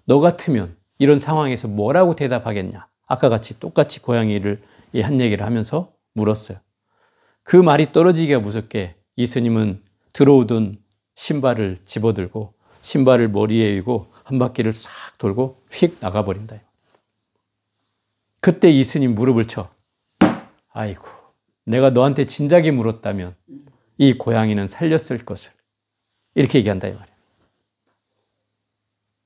너 같으면 이런 상황에서 뭐라고 대답하겠냐? 아까 같이 똑같이 고양이를 한 얘기를 하면서 물었어요. 그 말이 떨어지기가 무섭게 이 스님은 들어오던 신발을 집어들고 신발을 머리에 위고 한 바퀴를 싹 돌고 휙 나가버린다. 그때 이 스님 무릎을 쳐. 아이고, 내가 너한테 진작에 물었다면 이 고양이는 살렸을 것을. 이렇게 얘기한다 이 말이에요.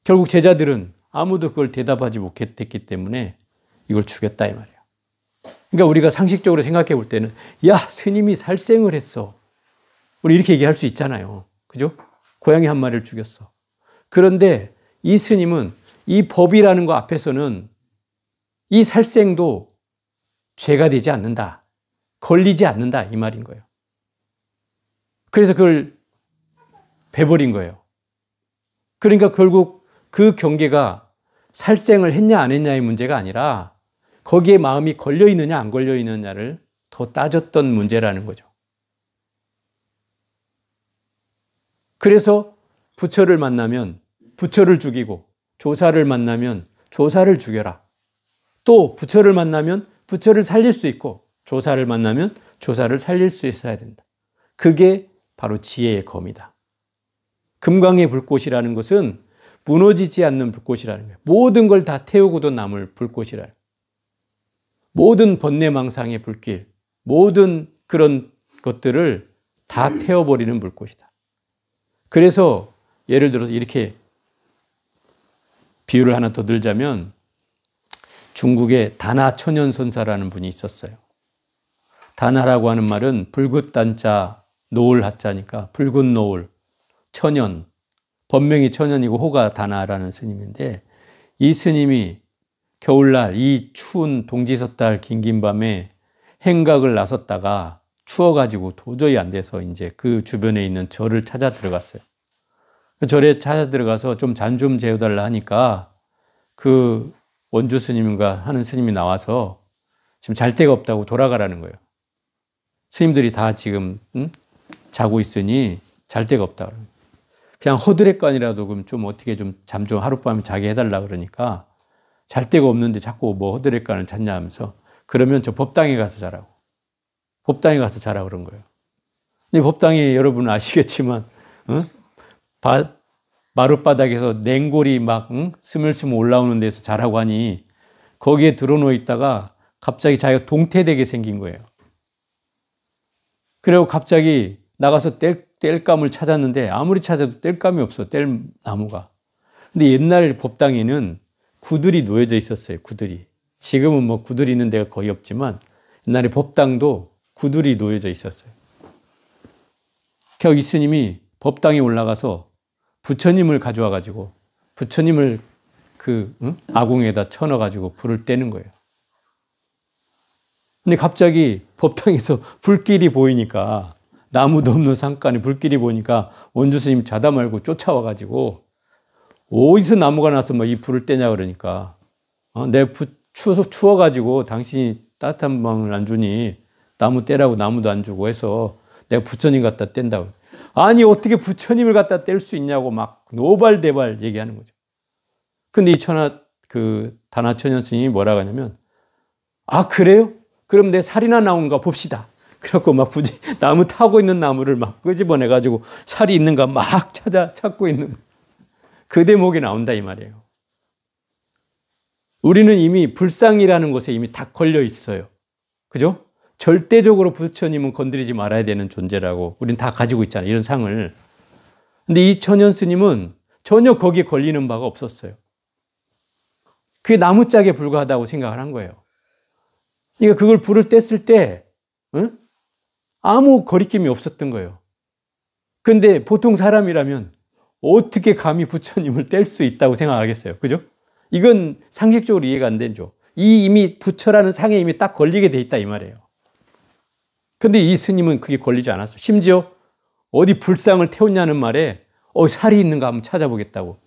결국 제자들은 아무도 그걸 대답하지 못했기 때문에 이걸 죽였다 이 말이에요. 그러니까 우리가 상식적으로 생각해 볼 때는 야, 스님이 살생을 했어. 우리 이렇게 얘기할 수 있잖아요. 그죠? 고양이 한 마리를 죽였어. 그런데 이 스님은 이 법이라는 거 앞에서는 이 살생도 죄가 되지 않는다. 걸리지 않는다. 이 말인 거예요. 그래서 그걸 베버린 거예요. 그러니까 결국 그 경계가 살생을 했냐 안 했냐의 문제가 아니라 거기에 마음이 걸려 있느냐 안 걸려 있느냐를 더 따졌던 문제라는 거죠. 그래서 부처를 만나면 부처를 죽이고 조사를 만나면 조사를 죽여라. 또 부처를 만나면 부처를 살릴 수 있고 조사를 만나면 조사를 살릴 수 있어야 된다. 그게 바로 지혜의 검이다. 금강의 불꽃이라는 것은 무너지지 않는 불꽃이라는 거예요. 모든 걸 다 태우고도 남을 불꽃이라는 거예요. 모든 번뇌망상의 불길, 모든 그런 것들을 다 태워버리는 불꽃이다. 그래서 예를 들어서 이렇게 비유를 하나 더 들자면 중국에 다나 천연선사라는 분이 있었어요. 다나라고 하는 말은 붉은 단자, 노을 하자니까 붉은 노을, 천연, 본명이 천연이고 호가 다나라는 스님인데 이 스님이 겨울날 이 추운 동지섣달 긴긴 밤에 행각을 나섰다가 추워가지고 도저히 안 돼서 이제 그 주변에 있는 절을 찾아 들어갔어요. 그 절에 찾아 들어가서 좀 잠 좀 재워달라 하니까 그 원주 스님인가 하는 스님이 나와서 지금 잘 데가 없다고 돌아가라는 거예요. 스님들이 다 지금 자고 있으니 잘 데가 없다. 그냥 허드렛간이라도 그럼 좀 어떻게 좀 잠 좀 하룻밤에 자게 해달라 그러니까 잘 데가 없는데 자꾸 뭐 허드렛간을 찾냐 하면서 그러면 저 법당에 가서 자라고. 법당에 가서 자라 그런 거예요. 근데 법당에 여러분 아시겠지만 마룻바닥에서 냉골이 막 스물스물 올라오는 데서 자라고 하니 거기에 들어놓여 있다가 갑자기 자기가 동태되게 생긴 거예요. 그리고 갑자기 나가서 땔감을 찾았는데 아무리 찾아도 땔감이 없어, 땔나무가. 근데 옛날 법당에는 구들이 놓여져 있었어요, 구들이. 지금은 뭐 구들이 있는 데가 거의 없지만 옛날에 법당도 구들이 놓여져 있었어요. 결국 이 스님이 법당에 올라가서 부처님을 가져와 가지고 부처님을 그 아궁에다 쳐넣어 가지고 불을 떼는 거예요. 근데 갑자기 법당에서 불길이 보이니까 나무도 없는 산간에 불길이 보이니까 원주 스님 자다 말고 쫓아와 가지고 어디서 나무가 나서 막 이 불을 떼냐 그러니까 내 추워 가지고 당신이 따뜻한 방을 안 주니 나무 떼라고 나무도 안 주고 해서 내가 부처님 갖다 뗀다고. 아니 어떻게 부처님을 갖다 뗄 수 있냐고 막 노발대발 얘기하는 거죠. 근데 이 다나천연 스님이 뭐라고 하냐면 아 그래요? 그럼 내 살이나 나온가 봅시다. 그래갖고 막 나무 타고 있는 나무를 막 끄집어내가지고 살이 있는가 막 찾고 있는 그 대목이 나온다 이 말이에요. 우리는 이미 불상이라는 것에 이미 다 걸려 있어요. 그죠? 절대적으로 부처님은 건드리지 말아야 되는 존재라고 우린 다 가지고 있잖아요. 이런 상을. 근데 이 천연 스님은 전혀 거기에 걸리는 바가 없었어요. 그게 나무짝에 불과하다고 생각을 한 거예요. 그러니까 그걸 불을 뗐을 때 아무 거리낌이 없었던 거예요. 그런데 보통 사람이라면 어떻게 감히 부처님을 뗄 수 있다고 생각하겠어요. 그죠? 이건 상식적으로 이해가 안 되죠. 이미 부처라는 상에 이미 딱 걸리게 돼 있다 이 말이에요. 근데 이 스님은 그게 걸리지 않았어. 심지어 어디 불상을 태웠냐는 말에 살이 있는가 한번 찾아보겠다고.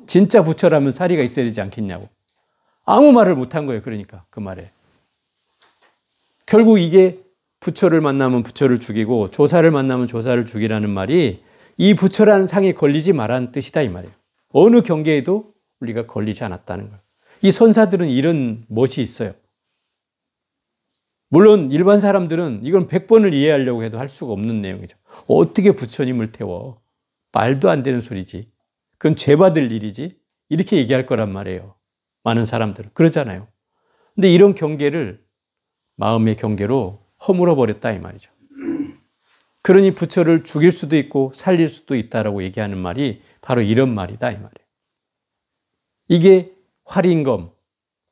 진짜 부처라면 살이가 있어야 되지 않겠냐고. 아무 말을 못한 거예요. 그러니까 그 말에. 결국 이게 부처를 만나면 부처를 죽이고 조사를 만나면 조사를 죽이라는 말이 이 부처라는 상에 걸리지 말라는 뜻이다 이 말이에요. 어느 경계에도 우리가 걸리지 않았다는 거예요. 이 선사들은 이런 멋이 있어요. 물론 일반 사람들은 이건 100번을 이해하려고 해도 할 수가 없는 내용이죠. 어떻게 부처님을 태워? 말도 안 되는 소리지. 그건 죄받을 일이지. 이렇게 얘기할 거란 말이에요. 많은 사람들은. 그러잖아요. 근데 이런 경계를 마음의 경계로 허물어 버렸다 이 말이죠. 그러니 부처를 죽일 수도 있고 살릴 수도 있다라고 얘기하는 말이 바로 이런 말이다 이 말이에요. 이게 활인검,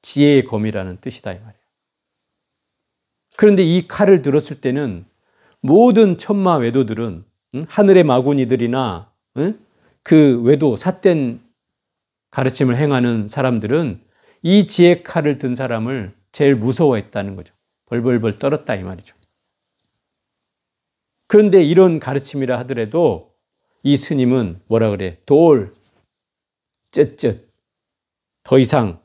지혜의 검이라는 뜻이다 이 말이에요. 그런데 이 칼을 들었을 때는 모든 천마 외도들은 하늘의 마구니들이나 그 외도 삿된 가르침을 행하는 사람들은 이 지혜 칼을 든 사람을 제일 무서워했다는 거죠. 벌벌벌 떨었다 이 말이죠. 그런데 이런 가르침이라 하더라도 이 스님은 뭐라 그래? 돌, 쯧쯧, 더 이상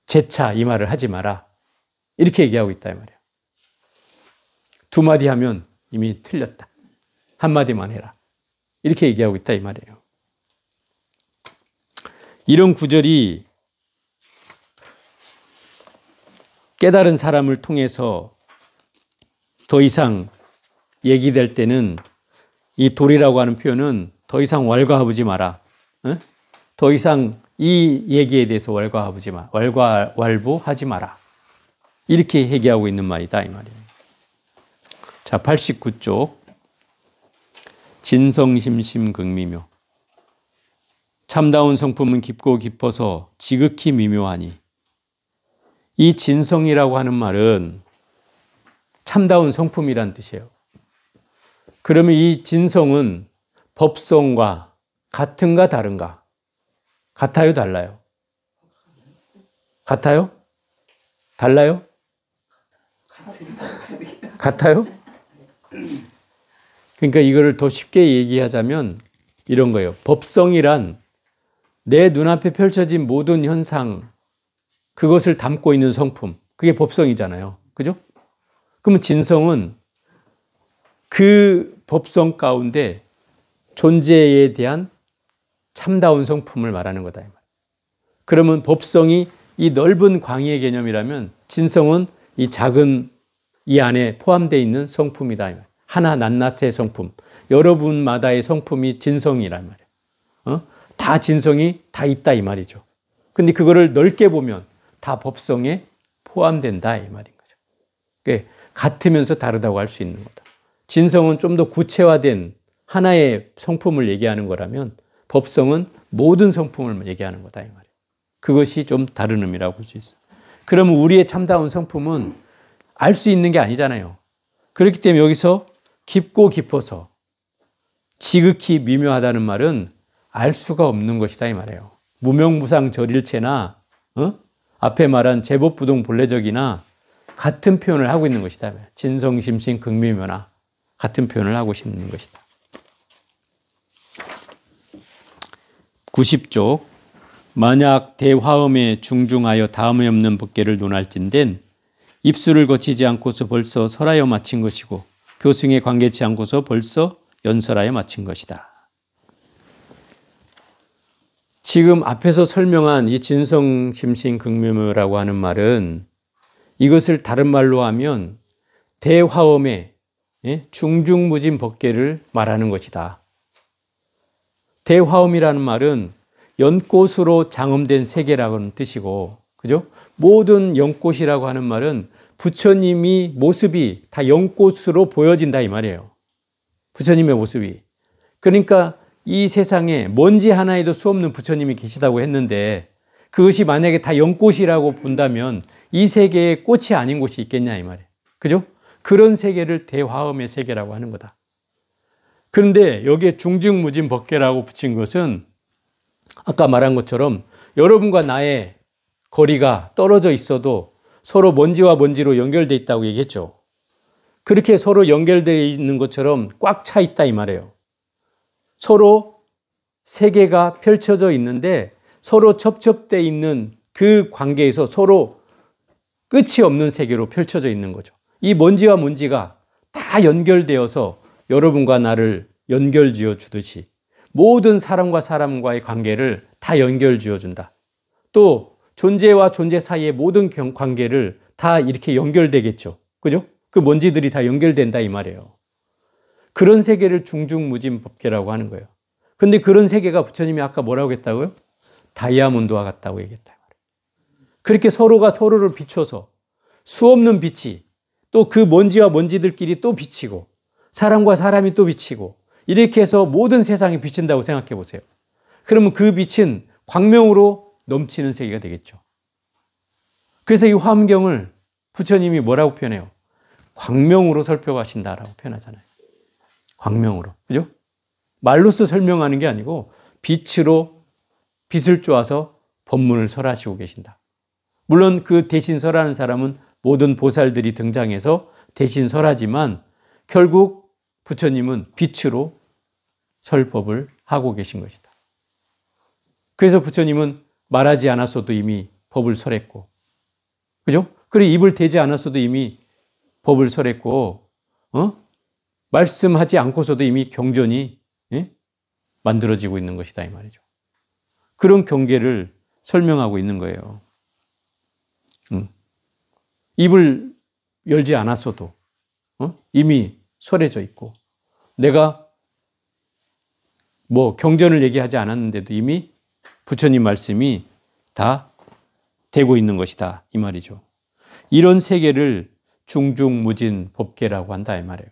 재차 이 말을 하지 마라. 이렇게 얘기하고 있다 이 말이에요. 두 마디 하면 이미 틀렸다. 한 마디만 해라. 이렇게 얘기하고 있다 이 말이에요. 이런 구절이 깨달은 사람을 통해서 더 이상 얘기될 때는 이 돌이라고 하는 표현은 더 이상 왈가하부지 마라. 더 이상 이 얘기에 대해서 왈부하지 마라. 이렇게 얘기하고 있는 말이다 이 말이에요. 자, 89쪽. 진성심심 극미묘. 참다운 성품은 깊고 깊어서 지극히 미묘하니. 이 진성이라고 하는 말은 참다운 성품이란 뜻이에요. 그러면 이 진성은 법성과 같은가 다른가? 같아요, 달라요? 같아요? 달라요? 같아요? 그러니까 이거를 더 쉽게 얘기하자면 이런 거예요. 법성이란 내 눈앞에 펼쳐진 모든 현상, 그것을 담고 있는 성품, 그게 법성이잖아요. 그죠? 그러면 진성은 그 법성 가운데 존재에 대한 참다운 성품을 말하는 거다. 그러면 법성이 이 넓은 광의의 개념이라면 진성은 이 작은 이 안에 포함되어 있는 성품이다. 하나 낱낱의 성품. 여러분마다의 성품이 진성이란 말이에요. 다 진성이 다 있다 이 말이죠. 근데 그거를 넓게 보면 다 법성에 포함된다 이 말인 거죠. 그러니까 같으면서 다르다고 할 수 있는 거다. 진성은 좀 더 구체화된 하나의 성품을 얘기하는 거라면 법성은 모든 성품을 얘기하는 거다 이 말이에요. 그것이 좀 다른 의미라고 볼 수 있어요. 그러면 우리의 참다운 성품은 알 수 있는 게 아니잖아요. 그렇기 때문에 여기서 깊고 깊어서 지극히 미묘하다는 말은 알 수가 없는 것이다 이 말이에요. 무명무상 절일체나 앞에 말한 제법부동 본래적이나 같은 표현을 하고 있는 것이다. 진성심신 극미묘나 같은 표현을 하고 있는 것이다. 90쪽 만약 대화음에 중중하여 다음에 없는 법계를 논할진된 입술을 거치지 않고서 벌써 설하여 마친 것이고 교승에 관계치 않고서 벌써 연설하여 마친 것이다. 지금 앞에서 설명한 이 진성심신극묘묘라고 하는 말은 이것을 다른 말로 하면 대화엄의 중중무진 법계를 말하는 것이다. 대화엄이라는 말은 연꽃으로 장엄된 세계라는 뜻이고, 그죠? 모든 연꽃이라고 하는 말은 부처님이 모습이 다 연꽃으로 보여진다 이 말이에요. 부처님의 모습이. 그러니까 이 세상에 먼지 하나에도 수없는 부처님이 계시다고 했는데 그것이 만약에 다 연꽃이라고 본다면 이 세계에 꽃이 아닌 곳이 있겠냐 이 말이에요. 그죠? 그런 세계를 대화엄의 세계라고 하는 거다. 그런데 여기에 중중무진 법계라고 붙인 것은 아까 말한 것처럼 여러분과 나의 거리가 떨어져 있어도 서로 먼지와 먼지로 연결되어 있다고 얘기했죠. 그렇게 서로 연결되어 있는 것처럼 꽉 차 있다 이 말이에요. 서로 세계가 펼쳐져 있는데 서로 접촉되어 있는 그 관계에서 서로 끝이 없는 세계로 펼쳐져 있는 거죠. 이 먼지와 먼지가 다 연결되어서 여러분과 나를 연결지어 주듯이 모든 사람과 사람과의 관계를 다 연결지어 준다. 또 존재와 존재 사이의 모든 관계를 다 이렇게 연결되겠죠. 그죠? 그 먼지들이 다 연결된다 이 말이에요. 그런 세계를 중중무진 법계라고 하는 거예요. 근데 그런 세계가 부처님이 아까 뭐라고 했다고요? 다이아몬드와 같다고 얘기했다. 그렇게 서로가 서로를 비춰서 수없는 빛이 또 그 먼지와 먼지들끼리 또 비치고 사람과 사람이 또 비치고 이렇게 해서 모든 세상이 비친다고 생각해 보세요. 그러면 그 빛은 광명으로 넘치는 세계가 되겠죠. 그래서 이 화엄경을 부처님이 뭐라고 표현해요? 광명으로 설법하신다라고 표현하잖아요. 광명으로. 그죠? 말로써 설명하는 게 아니고 빛으로 빛을 쪼아서 법문을 설하시고 계신다. 물론 그 대신 설하는 사람은 모든 보살들이 등장해서 대신 설하지만 결국 부처님은 빛으로 설법을 하고 계신 것이다. 그래서 부처님은 말하지 않았어도 이미 법을 설했고, 그죠? 그리고 입을 대지 않았어도 이미 법을 설했고, 말씀하지 않고서도 이미 경전이 만들어지고 있는 것이다 이 말이죠. 그런 경계를 설명하고 있는 거예요. 입을 열지 않았어도 이미 설해져 있고, 내가 뭐 경전을 얘기하지 않았는데도 이미 부처님 말씀이 다 되고 있는 것이다 이 말이죠. 이런 세계를 중중무진 법계라고 한다 이 말이에요.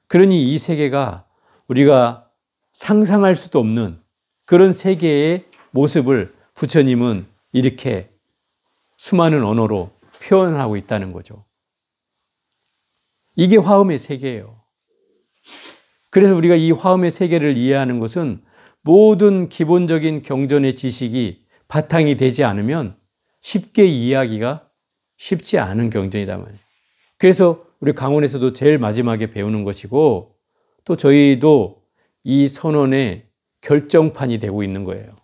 그러니 이 세계가 우리가 상상할 수도 없는 그런 세계의 모습을 부처님은 이렇게 수많은 언어로 표현하고 있다는 거죠. 이게 화엄의 세계예요. 그래서 우리가 이 화엄의 세계를 이해하는 것은 모든 기본적인 경전의 지식이 바탕이 되지 않으면 쉽게 이해하기가 쉽지 않은 경전이다 말이에요. 그래서 우리 강원에서도 제일 마지막에 배우는 것이고 또 저희도 이 선언의 결정판이 되고 있는 거예요.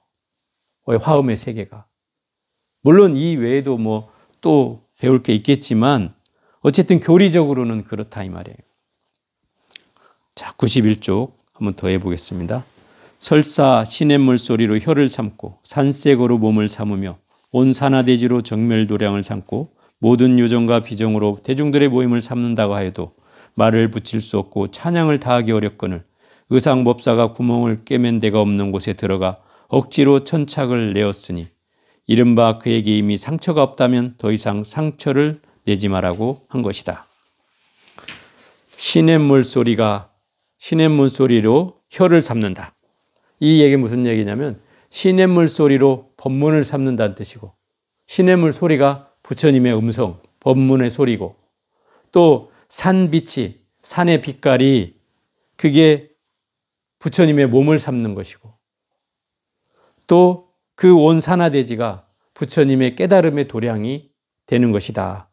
화엄의 세계가. 물론 이 외에도 뭐 또 배울 게 있겠지만 어쨌든 교리적으로는 그렇다 이 말이에요. 자, 91쪽 한번 더 해보겠습니다. 설사 시냇물 소리로 혀를 삼고 산색으로 몸을 삼으며 온 산하대지로 정멸도량을 삼고 모든 요정과 비정으로 대중들의 모임을 삼는다고 하여도 말을 붙일 수 없고 찬양을 다하기 어렵거늘 의상법사가 구멍을 꿰맨 데가 없는 곳에 들어가 억지로 천착을 내었으니 이른바 그에게 이미 상처가 없다면 더 이상 상처를 내지 말라고 한 것이다. 시냇물 소리로 혀를 삼는다. 이 얘기 무슨 얘기냐면 시냇물 소리로 법문을 삼는다는 뜻이고, 시냇물 소리가 부처님의 음성, 법문의 소리고, 또 산빛이, 산의 빛깔이 그게 부처님의 몸을 삼는 것이고, 또 그 온 산하대지가 부처님의 깨달음의 도량이 되는 것이다.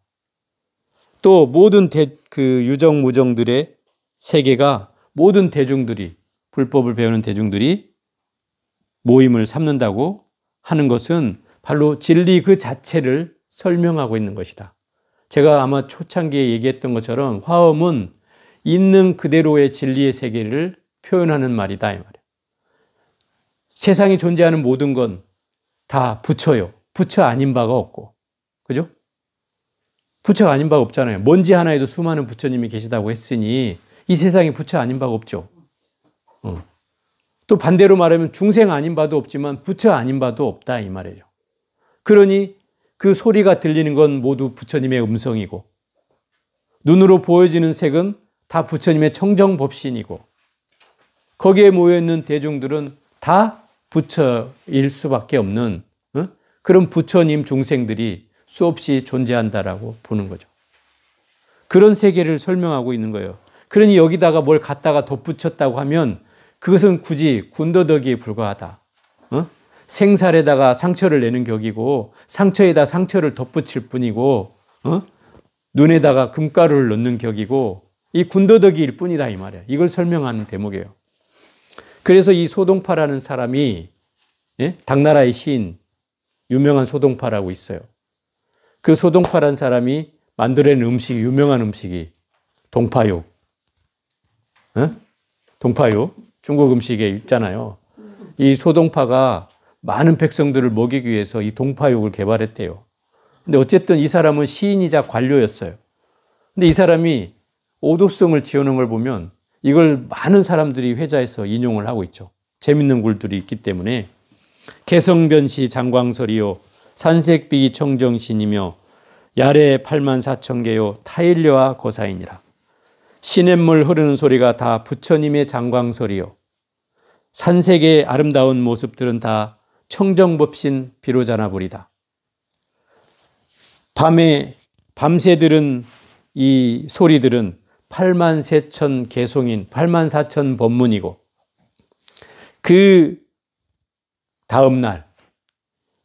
또 모든 그 유정무정들의 세계가, 모든 대중들이, 불법을 배우는 대중들이 모임을 삼는다고 하는 것은 바로 진리 그 자체를 설명하고 있는 것이다. 제가 아마 초창기에 얘기했던 것처럼 화엄은 있는 그대로의 진리의 세계를 표현하는 말이다, 이 말이에요. 세상에 존재하는 모든 건 다 부처요. 부처 아닌 바가 없고, 그죠? 부처가 아닌 바가 없잖아요. 먼지 하나에도 수많은 부처님이 계시다고 했으니 이 세상에 부처 아닌 바가 없죠. 또 반대로 말하면 중생 아닌 바도 없지만 부처 아닌 바도 없다, 이 말이에요. 그러니 그 소리가 들리는 건 모두 부처님의 음성이고, 눈으로 보여지는 색은 다 부처님의 청정법신이고, 거기에 모여있는 대중들은 다 부처일 수밖에 없는 그런 부처님 중생들이 수없이 존재한다라고 보는 거죠. 그런 세계를 설명하고 있는 거예요. 그러니 여기다가 뭘 갖다가 덧붙였다고 하면 그것은 굳이 군더더기에 불과하다. 생살에다가 상처를 내는 격이고, 상처에다 상처를 덧붙일 뿐이고, 눈에다가 금가루를 넣는 격이고, 이 군더더기일 뿐이다, 이 말이야. 이걸 설명하는 대목이에요. 그래서 이 소동파라는 사람이, 당나라의 시인, 유명한 소동파라고 있어요. 그 소동파라는 사람이 만들어낸 음식이, 유명한 음식이 동파육. 동파육. 중국 음식에 있잖아요. 이 소동파가 많은 백성들을 먹이기 위해서 이 동파육을 개발했대요. 근데 어쨌든 이 사람은 시인이자 관료였어요. 근데 이 사람이 오도성을 지어놓은 걸 보면 이걸 많은 사람들이 회자해서 인용을 하고 있죠. 재밌는 글들이 있기 때문에. 개성변시 장광설이요 산색비기 청정신이며 야래 84,000개요 타일려와 고사이니라. 시냇물 흐르는 소리가 다 부처님의 장광설이요 산색의 아름다운 모습들은 다 청정법신 비로자나불이다. 밤새 들은 이 소리들은 84,000 개송인 84,000 법문이고, 그 다음 날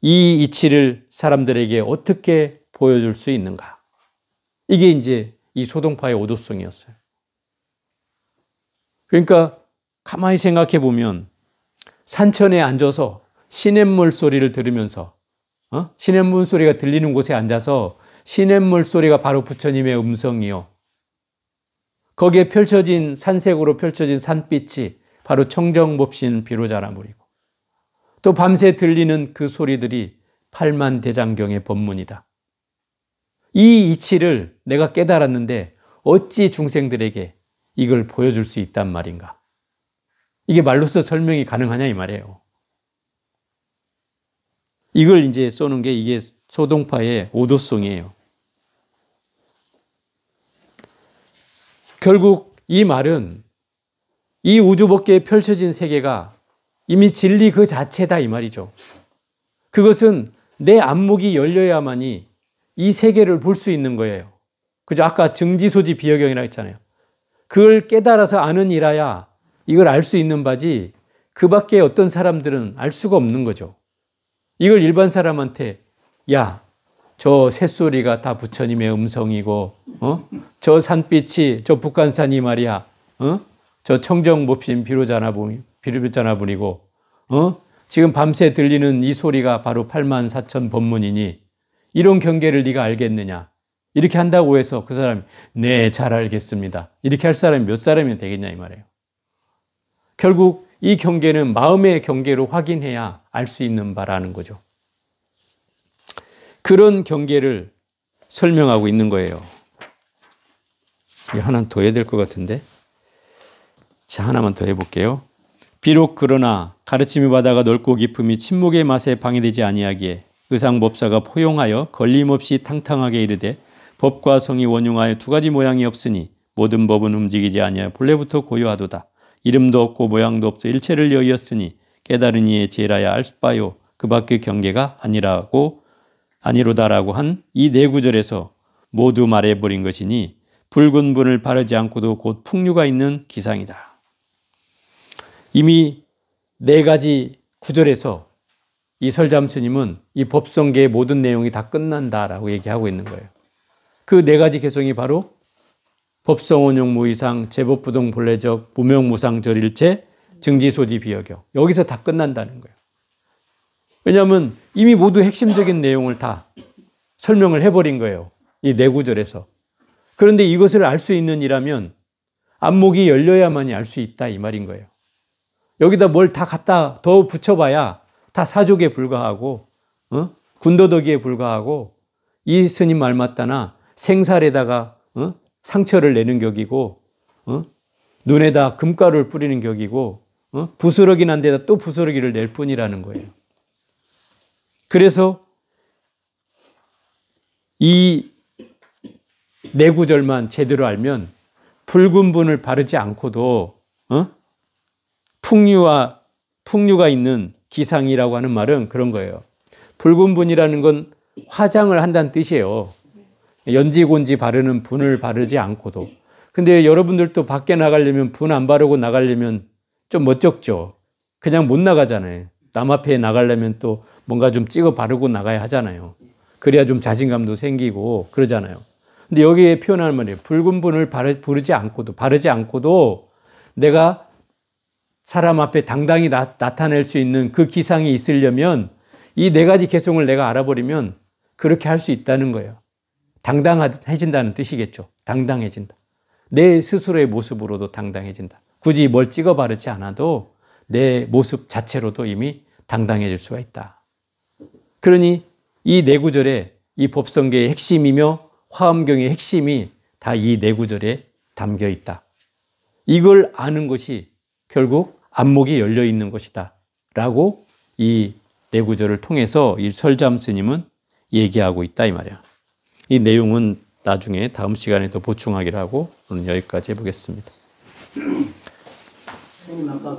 이 이치를 사람들에게 어떻게 보여줄 수 있는가? 이게 이제 이 소동파의 오도성이었어요. 그러니까 가만히 생각해 보면 산천에 앉아서 시냇물 소리를 들으면서, 시냇물 소리가 들리는 곳에 앉아서 시냇물 소리가 바로 부처님의 음성이요, 거기에 펼쳐진 산색으로 펼쳐진 산빛이 바로 청정법신 비로자나물이고, 또 밤새 들리는 그 소리들이 팔만대장경의 법문이다. 이 이치를 내가 깨달았는데 어찌 중생들에게 이걸 보여줄 수 있단 말인가? 이게 말로서 설명이 가능하냐 이 말이에요. 이걸 이제 쏘는 게 이게 소동파의 오도성이에요. 결국 이 말은 이 우주법계에 펼쳐진 세계가 이미 진리 그 자체다 이 말이죠. 그것은 내 안목이 열려야만이 이 세계를 볼 수 있는 거예요. 그죠? 아까 증지소지 비여경이라고 했잖아요. 그걸 깨달아서 아는 이라야 이걸 알 수 있는 바지, 그 밖에 어떤 사람들은 알 수가 없는 거죠. 이걸 일반 사람한테 야, 저 새소리가 다 부처님의 음성이고, 저 산빛이 저 북한산이 말이야, 저 청정법신 비로자나불이고, 지금 밤새 들리는 이 소리가 바로 84,000 법문이니 이런 경계를 네가 알겠느냐? 이렇게 한다고 해서 그 사람이 네, 잘 알겠습니다. 이렇게 할 사람이 몇 사람이 되겠냐 이 말이에요. 결국 이 경계는 마음의 경계로 확인해야 알 수 있는 바라는 거죠. 그런 경계를 설명하고 있는 거예요. 하나 더 해야 될 것 같은데. 자, 하나만 더 해볼게요. 비록 그러나 가르침의 바다가 넓고 깊음이 침묵의 맛에 방해되지 아니하기에 의상법사가 포용하여 걸림없이 탕탕하게 이르되 법과 성이 원흉하여 두 가지 모양이 없으니 모든 법은 움직이지 아니하여 본래부터 고요하도다. 이름도 없고 모양도 없어 일체를 여의었으니 깨달은 이의 지혜라야 알 바요 그 밖의 경계가 아니로다라고 한 이 네 구절에서 모두 말해버린 것이니 붉은 분을 바르지 않고도 곧 풍류가 있는 기상이다. 이미 네 가지 구절에서 이 설잠 스님은 이 법성계의 모든 내용이 다 끝난다라고 얘기하고 있는 거예요. 그 네 가지 개성이 바로 법성원용 무이상 제법부동 본래적 무명무상절일체 증지소지 비여경. 여기서 다 끝난다는 거예요. 왜냐하면 이미 모두 핵심적인 내용을 다 설명을 해버린 거예요. 이 네 구절에서. 그런데 이것을 알 수 있는 이라면 안목이 열려야만이 알 수 있다 이 말인 거예요. 여기다 뭘 다 갖다 더 붙여봐야 다 사족에 불과하고 군더더기에 불과하고 이 스님 말 맞다나 생살에다가 상처를 내는 격이고 눈에다 금가루를 뿌리는 격이고 부스러기 난 데다 또 부스러기를 낼 뿐이라는 거예요. 그래서 이 네 구절만 제대로 알면 붉은 분을 바르지 않고도 풍류가 있는 기상이라고 하는 말은 그런 거예요. 붉은 분이라는 건 화장을 한다는 뜻이에요. 연지곤지 바르는 분을 바르지 않고도. 근데 여러분들도 밖에 나가려면 분 안 바르고 나가려면 좀 멋쩍죠. 그냥 못 나가잖아요. 남 앞에 나가려면 또 뭔가 좀 찍어 바르고 나가야 하잖아요. 그래야 좀 자신감도 생기고 그러잖아요. 근데 여기에 표현하는 말이에요. 붉은 분을 바르지 않고도 내가 사람 앞에 당당히 나타낼 수 있는 그 기상이 있으려면 이 네 가지 개성을 내가 알아버리면 그렇게 할 수 있다는 거예요. 당당해진다는 뜻이겠죠. 당당해진다. 내 스스로의 모습으로도 당당해진다. 굳이 뭘 찍어 바르지 않아도 내 모습 자체로도 이미 당당해질 수가 있다. 그러니 이 네 구절에 이 법성계의 핵심이며 화엄경의 핵심이 다 이 네 구절에 담겨 있다. 이걸 아는 것이 결국 안목이 열려 있는 것이다. 라고 이 네 구절을 통해서 이 설잠 스님은 얘기하고 있다 이 말이야. 이 내용은 나중에 다음 시간에 더 보충하기로 하고 오늘 여기까지 해보겠습니다. 선생님 아까